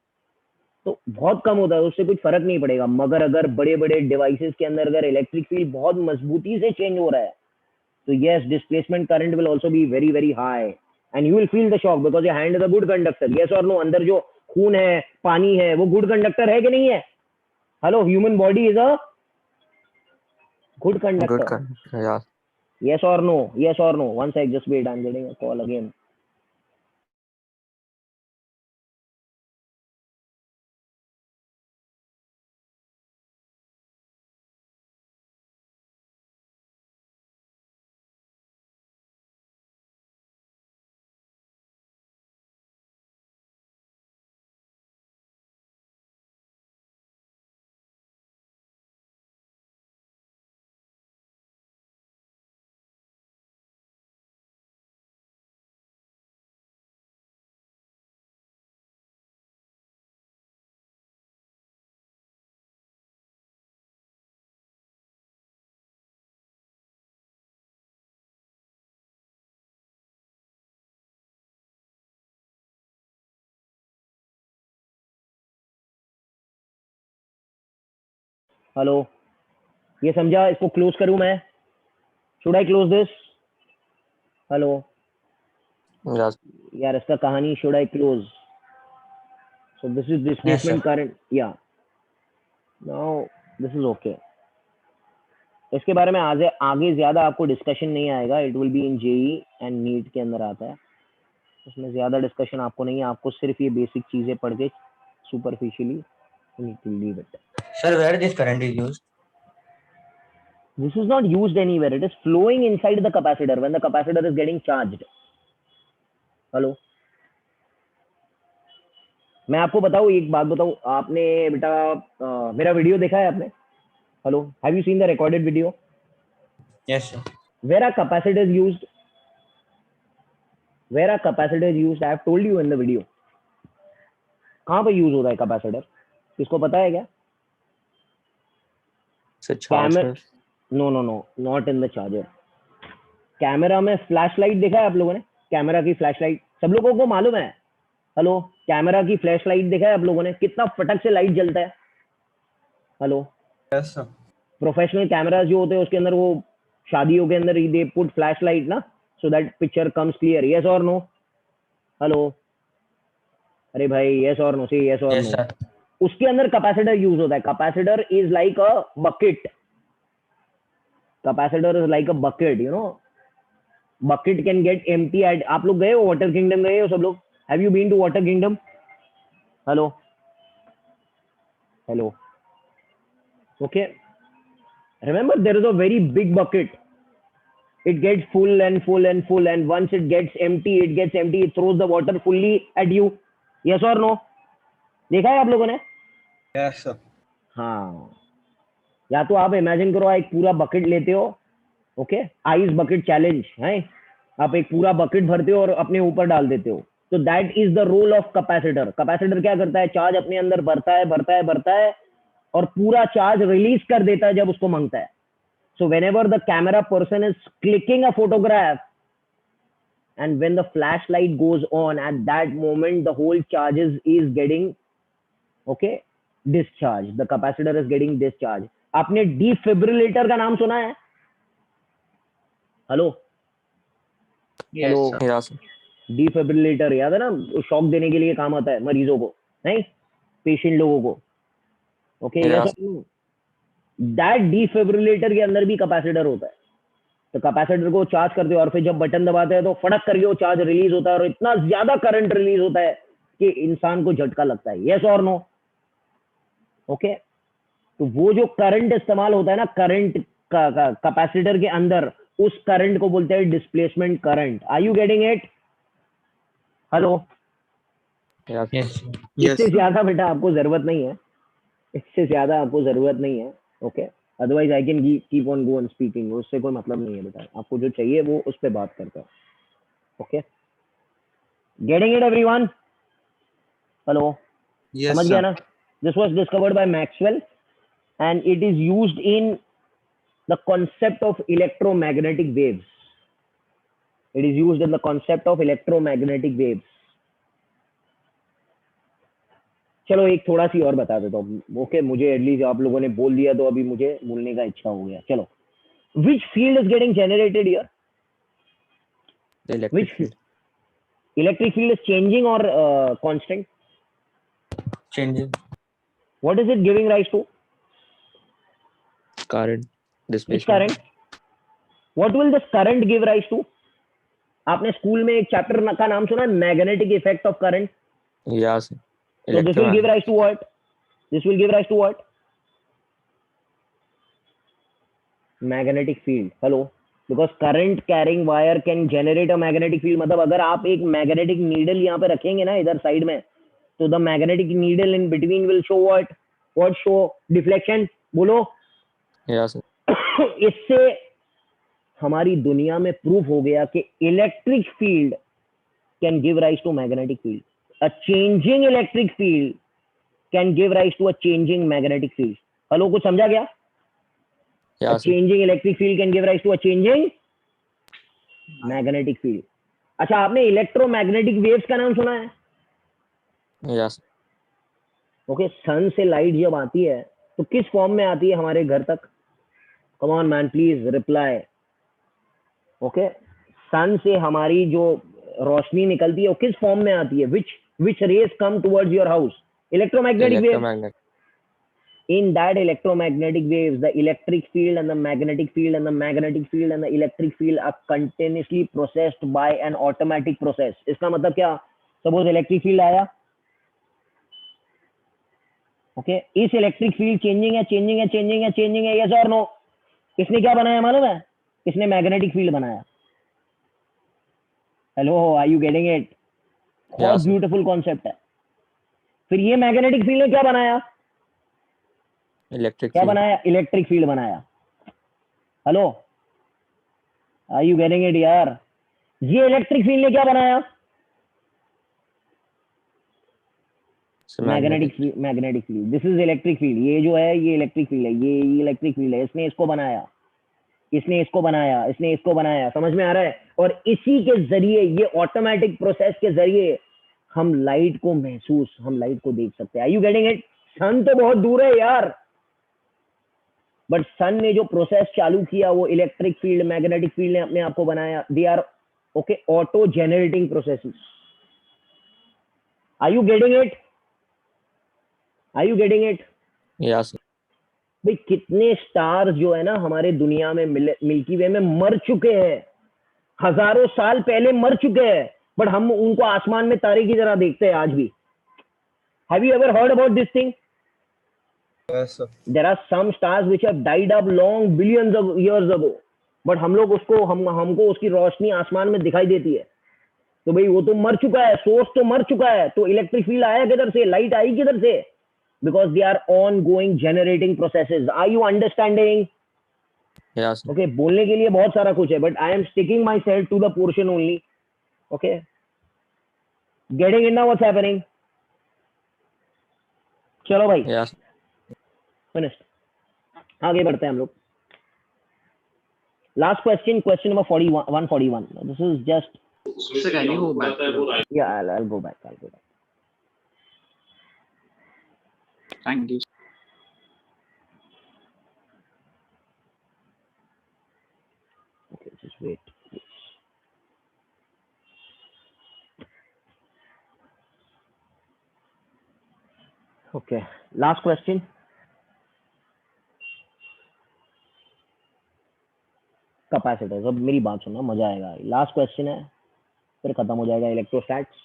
तो बहुत कम होता है, उससे कुछ फर्क नहीं पड़ेगा. मगर अगर बड़े डिवाइसेस के अंदर अगर इलेक्ट्रिक फील्ड बहुत मजबूती से चेंज हो रहा है, तो yes, displacement current will also be very high, and you will feel the shock because your hand is a good conductor. Yes और नो? अंदर जो खून है, पानी है, वो गुड कंडक्टर है कि नहीं है? Hello, human body is a good Good conductor. current. Yeah. Yes or no? Yes or no? One sec, just wait. I'm getting a call again. Hello, ये समझा? इसको क्लोज करूं मैं? Should I close this? Hello Yeah. यार, इसका कहानी should I close? So this is displacement current. या now this is okay. इसके बारे में आगे ज्यादा आपको डिस्कशन नहीं आएगा. It will be in JEE and NEET के अंदर आता है. उसमें ज्यादा डिस्कशन आपको नहीं है. आपको सिर्फ ये बेसिक चीजें पढ़ के superficially you need to leave it. Sir, where this current is used? This is not used anywhere. It is flowing inside the capacitor when the capacitor is getting charged. Hello, मैं आपको बताऊँ एक बात बताऊँ, आपने बेटा मेरा वीडियो देखा है आपने? Hello, have you seen the recorded video? Yes, sir. Where are capacitors used? Where are capacitors used? I have told you in the video. कहाँ पे यूज होता है कैपेसिटर? किसको पता है क्या? So charger. No no no, not in the charger. Camera में flash light देखा है आप लोगों ने? कैमरा की फ्लैश लाइट सब लोगों को मालूम है? हेलो, कैमरा की फ्लैश लाइट देखा है आप लोगों ने? कितना फटक से लाइट जलता है. Hello, Yes, sir. Professional cameras जो होते हैं उसके अंदर वो शादियों के अंदर दे पुट फ्लैश लाइट ना, so that picture comes clear. Yes और नो? हेलो, अरे भाई यस और नो, से यस और Yes, नो. sir. उसके अंदर कैपेसिटर यूज होता है. Capacitor is like a bucket. Capacitor is like a bucket, you know. Bucket can get empty at. आप लोग गए हो वाटर किंगडम? गए हो सब लोग? Have you been to Water Kingdom? Hello hello. Okay, remember there is a very big bucket. It gets full and full and full, and once it gets empty, it throws the water fully at you. Yes or no? देखा है आप लोगों ने? Yes, sir. हाँ, या तो आप imagine करो एक पूरा बकेट लेते हो, ओके, आइस बकेट चैलेंज है, आप एक पूरा बकेट भरते हो और अपने ऊपर डाल देते हो. तो that is the role of capacitor. Capacitor क्या करता है? चार्ज अपने अंदर भरता है भरता है भरता है और पूरा चार्ज रिलीज कर देता है जब उसको मांगता है. So whenever the camera person is clicking a photograph and when the flashlight goes on, at that moment the whole charges is getting, okay, discharged. The capacitor is getting discharged. आपने defibrillator का नाम सुना है? Hello Yes, hello, sir. Yeah, sir. defibrillator याद है ना? Shock देने के लिए काम आता है मरीजों को, नहीं, पेशेंट लोगों को. Okay, Yeah. दैट डिफिब्रिलेटर के अंदर भी कैपेसिटर होता है. तो कैपेसिटर को चार्ज करते हो और फिर जब बटन दबाते हैं तो फटक करके वो चार्ज रिलीज होता है और इतना ज्यादा करंट रिलीज होता है कि इंसान को झटका लगता है. यस और नो? ओके, तो वो जो करंट इस्तेमाल होता है ना, करंट का कैपेसिटर के अंदर, उस करंट को बोलते हैं displacement current. Are you getting it? Hello, Yeah. Yes, sir. इससे ज्यादा बेटा आपको जरूरत नहीं है, इससे ज्यादा आपको जरूरत नहीं है. Okay, otherwise I can keep on go on speaking. उससे कोई मतलब नहीं है बेटा, आपको जो चाहिए वो उस पे बात करता है. Okay, getting it everyone? Hello, Yes, समझ गया sir. ना? This was discovered by Maxwell and it is used in the concept of electromagnetic waves. It is used in the concept of electromagnetic waves. चलो एक थोड़ा सी और बता देता हूँ. ओके, मुझे एटलीस्ट आप लोगों ने बोल दिया तो अभी मुझे बोलने का इच्छा हो गया. चलो, which field is getting generated here? The electric Which field. electric field is changing or constant? Changing. What is it giving rise to? Current. Which Displacement. current? What will this current give rise to? आपने school में एक chapter का नाम सुना, magnetic effect of current. Yeah, sir. So this will give rise to what? This will give rise to what? Magnetic field. Hello, because current carrying wire can generate a magnetic field. मतलब अगर आप एक magnetic needle यहाँ पे रखेंगे ना इधर side में, तो the magnetic needle in between will show what show deflection. बोलो. Yeah, sir. इससे हमारी दुनिया में प्रूफ हो गया कि electric field can give rise to magnetic field. A changing electric field can give rise to a changing magnetic field. Hello, कुछ समझा क्या? Yeah, A sir. changing electric field can give rise to a changing magnetic field. अच्छा, आपने electromagnetic waves का नाम सुना है? Yeah, sir. Okay, sun से लाइट जब आती है तो किस फॉर्म में आती है हमारे घर तक? Come on man, please reply. Okay, sun से हमारी जो रोशनी निकलती है वो किस फॉर्म में आती है? which rays come towards your house? Electromagnetic waves. Electromagnet. In that electromagnetic waves, the electric field and the magnetic field and the magnetic field and the electric field are continuously processed by an automatic process. इसका मतलब क्या? Suppose electric field आया, okay, इस electric field changing है, yes और no? इसने क्या बनाया मालूम है? इसने मैग्नेटिक फील्ड बनाया। Hello, are you getting it? बहुत Yeah, sir. ब्यूटीफुल कॉन्सेप्ट है। फिर ये मैग्नेटिक फील्ड ने क्या बनाया? Electric क्या field. बनाया? इलेक्ट्रिक फील्ड बनाया। Hello, are you getting it यार? ये इलेक्ट्रिक फील्ड ने क्या बनाया? So magnetic. Magnetic field. This is electric field. ये जो है ये इलेक्ट्रिक फील्ड है, ये इलेक्ट्रिक फील्ड है। इसने इसको बनाया, इसने इसको बनाया, इसने इसको बनाया। समझ में आ रहा है? और इसी के जरिए, ये ऑटोमेटिक प्रोसेस के जरिए हम लाइट को महसूस, हम लाइट को देख सकते हैं। Are you getting it? Sun तो बहुत दूर है यार, बट सन ने जो प्रोसेस चालू किया वो इलेक्ट्रिक फील्ड, मैग्नेटिक फील्ड ने अपने आप को बनाया। They are okay auto generating processes. Are you getting it? Are you getting it? Yeah, sir. भाई कितने स्टार्स जो है ना हमारे दुनिया में, मिल्की वे में मर चुके हैं, हजारों साल पहले मर चुके हैं, बट हम उनको आसमान में तारे की तरह देखते हैं आज भी। Have you ever heard about this thing? Yes, sir. There are some stars which have died up long billions of years ago, but हम लोग उसको, हमको उसकी रोशनी आसमान में दिखाई देती है। तो भाई वो तो मर चुका है, सोर्स तो मर चुका है, तो इलेक्ट्रिक फील्ड आया किधर से, लाइट आई किधर से? Because they are on going generating processes. Are you understanding? Yeah, sir. Okay, बोलने के लिए बहुत सारा कुछ है, but I am sticking myself to the portion only. Okay, getting in now what's happening? चलो भाई, Yeah, sir. फिनिश्ड। आगे बढ़ते हैं हम लोग। Last question, question number 141। This is just, Sir, can you go back? yeah, I'll go back. Thank you. Okay, just wait. Okay, last question. Capacitors. अब मेरी बात सुनना, मजा आएगा। लास्ट क्वेश्चन है, फिर खत्म हो जाएगा इलेक्ट्रोस्टैट्स।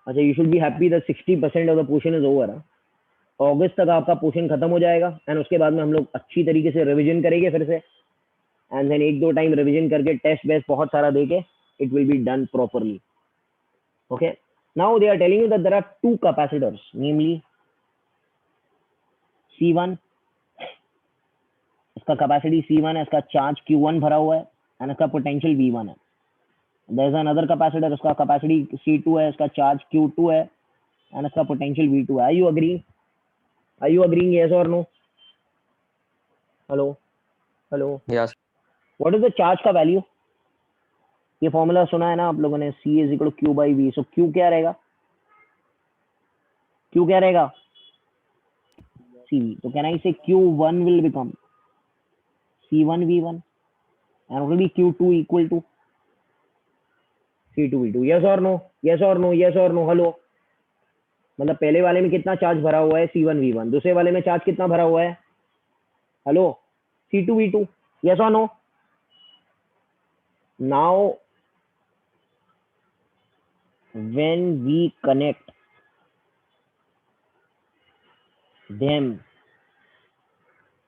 अच्छा, you should be happy that 60% of the portion is over. अगस्त तक आपका पोर्शन खत्म हो जाएगा, एंड उसके बाद में हम लोग अच्छी तरीके से रिवीजन करेंगे फिर से, एंड देन 1-2 टाइम रिवीजन करके टेस्ट बेस्ट बहुत सारा देके it will be done properly. Okay, now they are telling you that there are 2 capacitors, namely C1, इसका कैपेसिटी C1 है, इसका चार्ज Q1 भरा हुआ है, एंड इसका पोटेंशियल V1 है। देयर इज अनदर कैपेसिटर, इसका कैपेसिटी C2 है, इसका चार्ज Q2 है, एंड इसका पोटेंशियल V2 है। Are you agreeing? Are you agreeing, yes और no? Hello hello, Yeah, sir. What is the charge का वैल्यू? ये फॉर्मूला सुना है ना आप लोगों ने, C is equal to Q by V। So Q क्या रहेगा? Q क्या रहेगा? CV। तो कैन आई से Q1 will become C1 V1 and will be Q2 equal to C2 V2। yes or no? yes or no? yes or no? Hello, मतलब पहले वाले में कितना चार्ज भरा हुआ है? C1 V1। दूसरे वाले में चार्ज कितना भरा हुआ है? Hello, C2 V2। yes or no? now when we connect them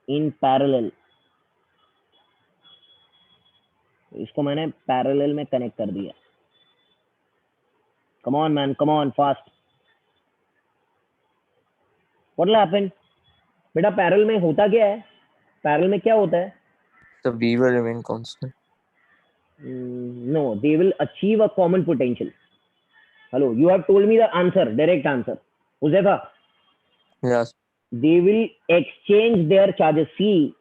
in parallel, इसको मैंने पैरेलल में कनेक्ट कर दिया। कम on man, come on fast. What will happen? बेटा पैरेलल में होता क्या है? पैरेलल में क्या होता है? The V will remain constant. No, they will achieve a common potential. Hello, you have told me the answer, direct answer. Huzaifa, Yeah, sir. they will exchange their charges। See,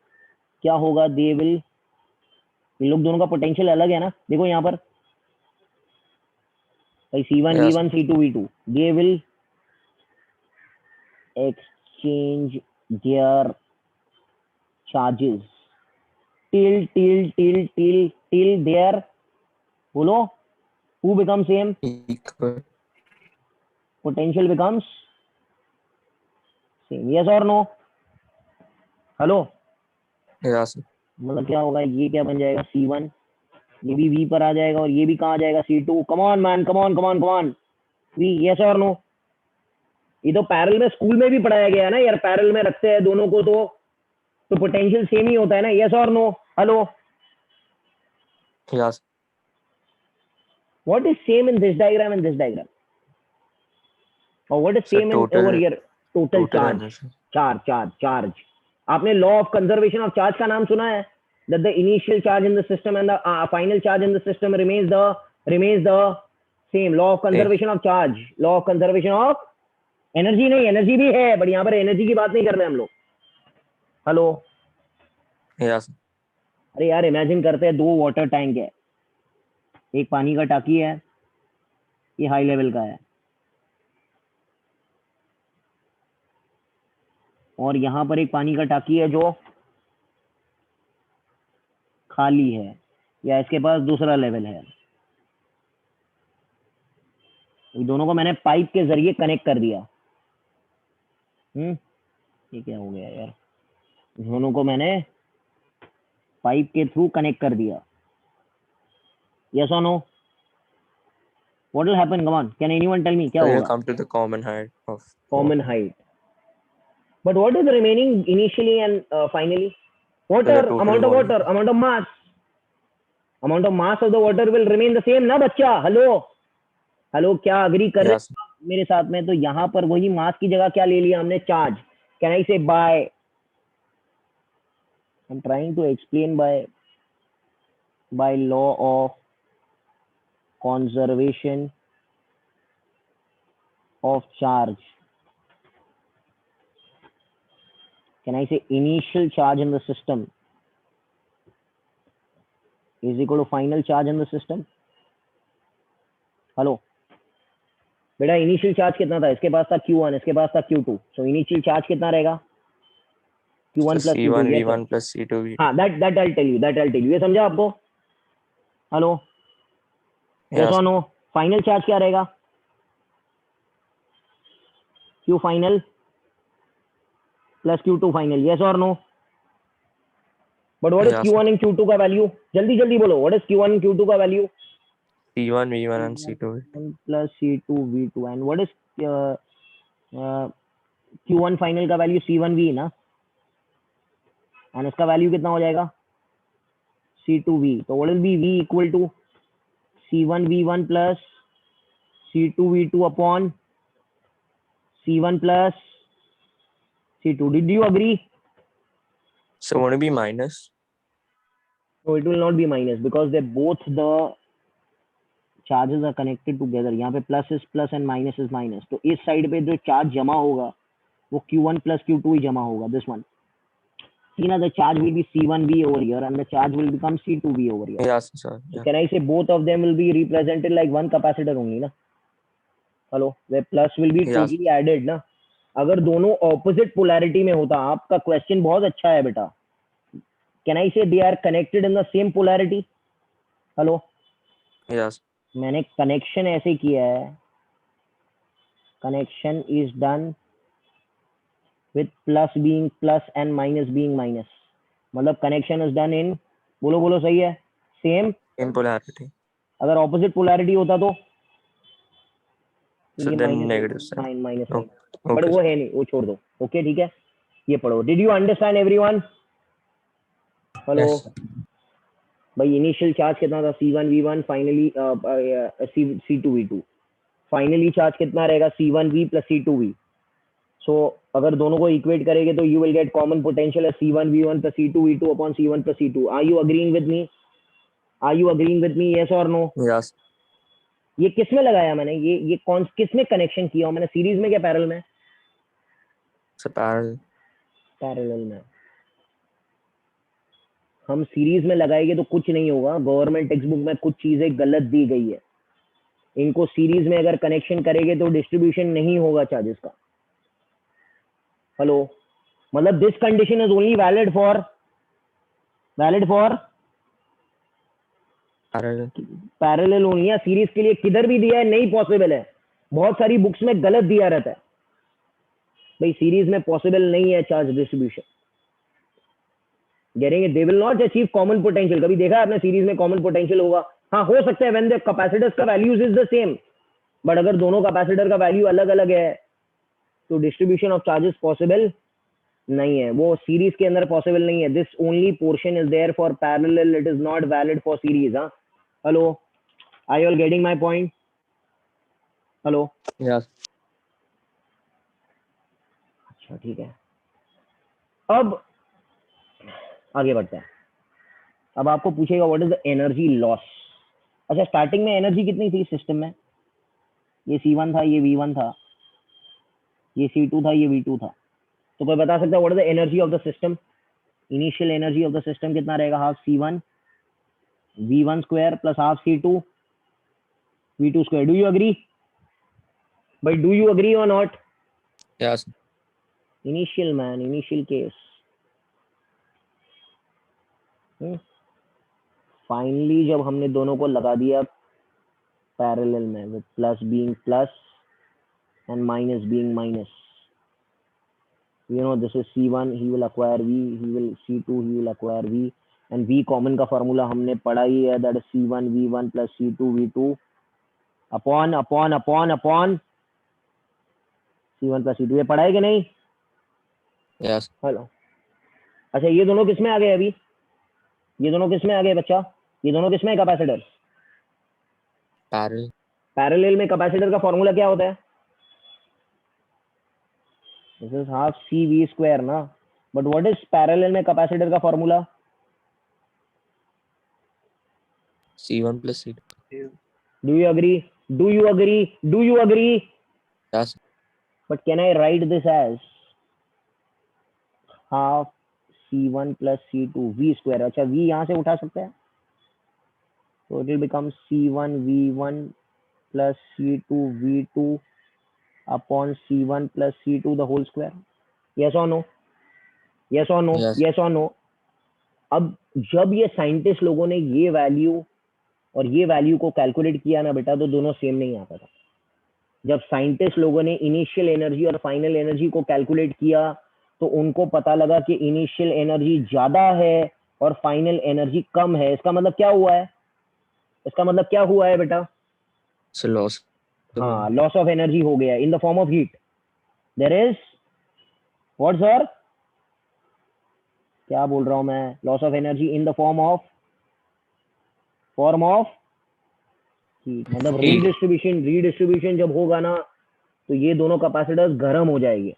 क्या होगा? They will, इन लोग दोनों का potential अलग है ना, देखो यहाँ पर भाई C1 Yes. V1 C2 V2, they will exchange their charges till their, बोलो, who becomes same? Equal. Potential becomes same। yes or no? Hello, Yeah, sir. मतलब क्या होगा? ये क्या बन जाएगा? C1, ये भी V पर आ जाएगा, और ये भी कहाँ आ जाएगा? C2। Come on man, come on come on come on. yes or no? ये तो पैरेलल में स्कूल में भी पढ़ाया गया है ना यार, पैरेलल में रखते हैं दोनों को, तो तो पोटेंशियल सेम ही होता है ना, यस और no? Hello, Yes. what is same in this diagram and this diagram, or what is So same in total- over here? Total charge. energy. charge. आपने law of conservation of charge का नाम सुना है? that the initial charge in the system and the final charge in the system remains the same. law of conservation of charge, law of conservation of energy नहीं, energy भी है but यहाँ पर energy की बात नहीं कर रहे हम लोग. Hello, Yes. अरे यार इमेजिन करते हैं 2 वाटर टैंक है, एक पानी का टाकी है, ये हाई लेवल का है, और यहाँ पर एक पानी का टाकी है जो खाली है, या इसके पास दूसरा लेवल है. ये दोनों को मैंने पाइप के जरिए कनेक्ट कर दिया. ये क्या हो गया यार? दोनों को मैंने पाइप के थ्रू कनेक्ट कर दिया. यस और no? What will happen? Come on, can anyone tell me क्या So you होगा? come to the common height of Common height. But what is remaining initially and finally? Water, The total amount of volume. water, amount of mass. Amount of mass of the water will remain the same ना बच्चा? Hello, क्या agree कर रहे Yes. मेरे साथ में? तो यहाँ पर वही मास की जगह क्या ले लिया हमने? Charge. Can I say by, I am trying to explain by law of conservation of charge. Can I say initial charge in the system is equal to final charge in the system? Hello बेटा, initial charge कितना था? इसके पास था Q1, इसके पास था Q2. So initial charge कितना रहेगा? Q1 So plus Q2. C1 Yes, V1 plus C2 V2. हाँ, that I'll tell you. ये समझा आपको? हेलो, yes Yes. or no? Final charge क्या रहेगा? Q final plus Q2 final. Yes और no? But what is Yes. Q1 and Q2 का value? जल्दी बोलो, what is Q1 and Q2 का value? C1 V1 and C2 V2. Plus C2 V2. And what is Q1 final का value? C1 V ना, and इसका value कितना हो जाएगा? C2 V. तो what will be V equal to C1 V1 plus C2 V2 upon C1 plus C2. Did you agree? So won't it be minus? No, it will not be minus because they both the charges are connected together. यहाँ पे plus is plus and minus is minus. तो इस side पे जो charge जमा होगा वो Q1 plus Q2 ही जमा होगा. This one. See ना, the charge will be C1V over here and the charge will become C2V over here. Yes, sir. Yeah. Can I say both of them will be represented like one capacitor only ना? Hello, where plus will be Yes. totally added ना. अगर दोनों opposite polarity में होता, आपका question बहुत अच्छा है बेटा. Can I say they are connected in the same polarity? Hello, Yes. मैंने कनेक्शन ऐसे किया है, connection is done with plus being plus and minus being minus. मतलब कनेक्शन इज डन इन, बोलो सही है, सेम. In polarity. अगर opposite polarity होता तो So then negative sign. Minus. Okay. But वो है नहीं, वो छोड़ दो. ओके ठीक है, ये पढ़ो. Did you understand everyone? Hello Yes. भाई, इनिशियल चार्ज कितना था? C1 V1 finally C2 V2. Finally charge कितना रहेगा? C1V plus C2V. सो अगर दोनों को इक्वेट करेंगे तो you will gate common potential है C1 V1 plus C2 V2 upon C1 plus C2. Are you agreeing with me? Yes और no? Yes. ये किस में लगाया मैंने? ये कौन किस में कनेक्शन किया मैंने? सीरीज में क्या पैरेलल में? So parallel. पैरेलल में. हम सीरीज में लगाएंगे तो कुछ नहीं होगा. गवर्नमेंट टेक्स्ट बुक में कुछ चीजें गलत दी गई है. इनको सीरीज में अगर कनेक्शन करेंगे तो डिस्ट्रीब्यूशन नहीं होगा चार्जेस का. हेलो, मतलब this condition is only valid for Parallel. Parallel only. या सीरीज के लिए किधर भी दिया है नहीं पॉसिबल है. बहुत सारी बुक्स में गलत दिया रहता है भाई, सीरीज में पॉसिबल नहीं है चार्ज डिस्ट्रीब्यूशन. कह रहे they will not achieve common potential. कभी देखा है आपने सीरीज में कॉमन पोटेंशियल होगा? हाँ, हो सकता है व्हेन द कैपेसिटर्स का values is the same. But अगर दोनों कैपेसिटर का वैल्यू अलग अलग है तो डिस्ट्रीब्यूशन ऑफ चार्जेस पॉसिबल नहीं है, वो सीरीज के अंदर पॉसिबल नहीं है. This only portion is there for parallel, it is not valid for series. हाँ, hello, are you all getting my point? Hello, Yeah. अच्छा ठीक है. अब आगे बढ़ते हैं. अब आपको पूछेगा what is the energy loss. अच्छा, स्टार्टिंग में एनर्जी कितनी थी सिस्टम में? ये C1 था, ये V1 था, ये C2 था, ये V2 था. तो कोई बता सकता है what is the energy of the system? Initial energy of the system कितना रहेगा? Half C1 V1 square plus half C2 V2 square. Do you agree? But do you agree or not? Yeah. Sir. Initial man, initial case. Finally जब हमने दोनों को लगा दिया parallel में, with plus being plus and minus being minus, you know, this is C1, he will acquire V, he will C2, he will acquire V, and V common का formula हमने पढ़ा ही है, that is C1 V1 plus C2 V2 upon C1 plus C2. ये पढ़ा है कि नहीं? Yeah. Sir. Hello. अच्छा, ये दोनों किस में आ गए अभी? ये दोनों किस में आ गए बच्चा? ये दोनों किस में कैपेसिटर? Parallel. पैरेलल में कैपेसिटर का फॉर्मूला क्या होता है? This is half CV square ना. बट व्हाट इज पैरेलल में कैपेसिटर का formula? C1 plus C2. Do you agree? Do you agree? Do you agree? Yeah. Sir. But can I write this as half C1 plus C2 V square? अच्छा, V यहाँ से उठा सकते हैं, so it will become C1 V1 plus C2 V2 upon C1 plus C2 the whole square. Yes or no? Yes or no? Yes. Yes or no? अब जब ये scientist लोगों ने ये वैल्यू और ये वैल्यू को कैलकुलेट किया ना बेटा, तो दोनों सेम नहीं आता था. जब साइंटिस्ट लोगों ने इनिशियल एनर्जी और फाइनल एनर्जी को कैलकुलेट किया, तो उनको पता लगा कि इनिशियल एनर्जी ज्यादा है और फाइनल एनर्जी कम है. इसका मतलब क्या हुआ है? इसका मतलब क्या हुआ है बेटा? So loss. हाँ, लॉस ऑफ एनर्जी हो गया in the form of heat. There is what sir? क्या बोल रहा हूं मैं? Loss of energy in the form of heat. मतलब रीडिस्ट्रीब्यूशन जब होगा ना, तो ये दोनों कैपेसिटर्स गर्म हो जाएंगे.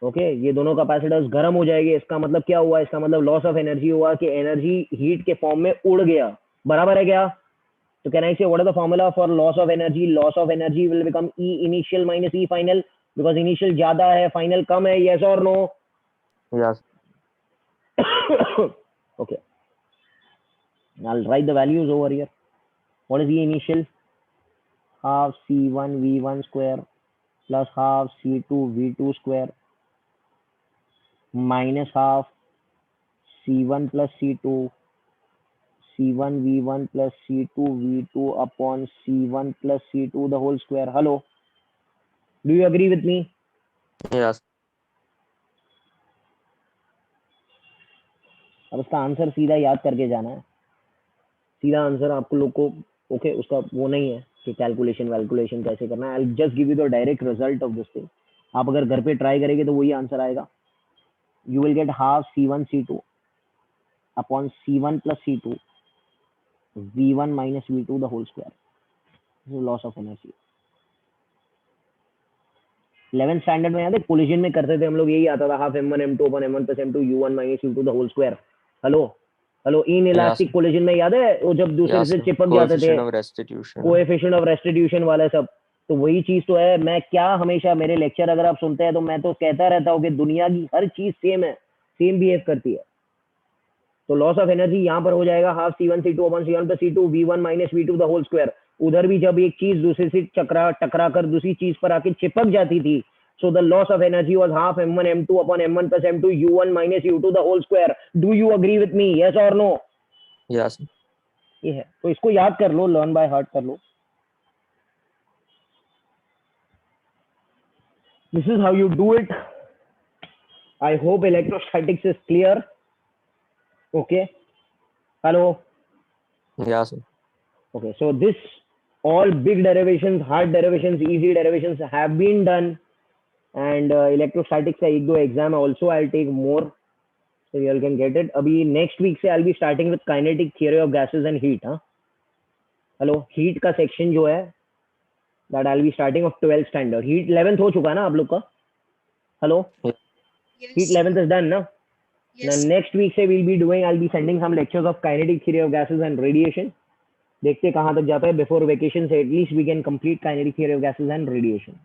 ओके, ये दोनों कैपेसिटर्स गर्म हो जाएंगे. इसका मतलब क्या हुआ? इसका मतलब लॉस ऑफ एनर्जी हुआ कि एनर्जी हीट के फॉर्म में उड़ गया. बराबर है क्या? तो कैन आई से what is the formula for loss of energy? Loss of energy will become E initial minus E final, because initial ज्यादा है, फाइनल कम है. यस और no? Yes. Okay, I'll write the values over here. What is E initial? Half C1 V1 square plus half C2 V2 square minus half C1 plus C2 C1 V1 plus C2 V2 upon C1 plus C2 the whole square. Hello, do you agree with me? Yes. अब इसका answer सीधा याद करके जाना है. सीधा answer आपको लोग को ओके, उसका वो नहीं है कि कैलकुलेशन कैसे करना है. I just give you the direct result of this thing. आप अगर घर पे ट्राई करेंगे तो वही आंसर आएगा. You will get half C1 C2 upon C1 plus C2 V1 minus V2 the whole square. Loss of energy 11th standard में याद है कोलिजन में करते थे हम लोग, यही आता था, half M1 M2 upon M1 plus M2 U1 minus U2 the whole square. Hello, inelastic collision में याद है वो जब दूसरे से चिपक जाते थे, कोएफिशिएंट ऑफ रेस्टिट्यूशन वाला सब. तो वही चीज तो है. मैं क्या हमेशा मेरे लेक्चर अगर आप सुनते हैं तो मैं तो कहता रहता हूँ कि दुनिया की हर चीज सेम है, सेम बिहेव करती है. तो लॉस ऑफ एनर्जी यहाँ पर हो जाएगा half C1 C2 upon C1 plus C2 V1 minus V2 the whole square. उधर भी जब एक चीज दूसरे से टकरा कर दूसरी चीज पर आके चिपक जाती थी, so the loss of energy was half M1 M2 upon M1 plus M2 U1 minus U2 the whole square. Do you agree with me? Yes or no? Yes. ये है, तो इसको याद कर लो, लर्न बाय हार्ट कर लो. This is how you do it. I hope electrostatics is clear. Okay. Hello. Yes. Okay, so this all big derivations, hard derivations, easy derivations have been done. And electrostatics का एक दो exam है also, I take more so you all can get it. अभी next week से I'll be starting with kinetic theory of gases and heat. हाँ hello, heat का section जो है that I'll be starting of 12th standard. Heat 11th हो चुका है ना आप लोग का? Hello, Yes. Heat 11th is done ना? Yes. Now next week से I'll be sending some lectures of kinetic theory of gases and radiation. देखते हैं कहाँ तक जाता है. Before vacation से at least we can complete kinetic theory of gases and radiation.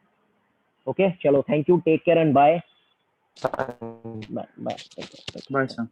Okay, चलो, thank you, take care and bye. Fine. Bye. Bye, sir.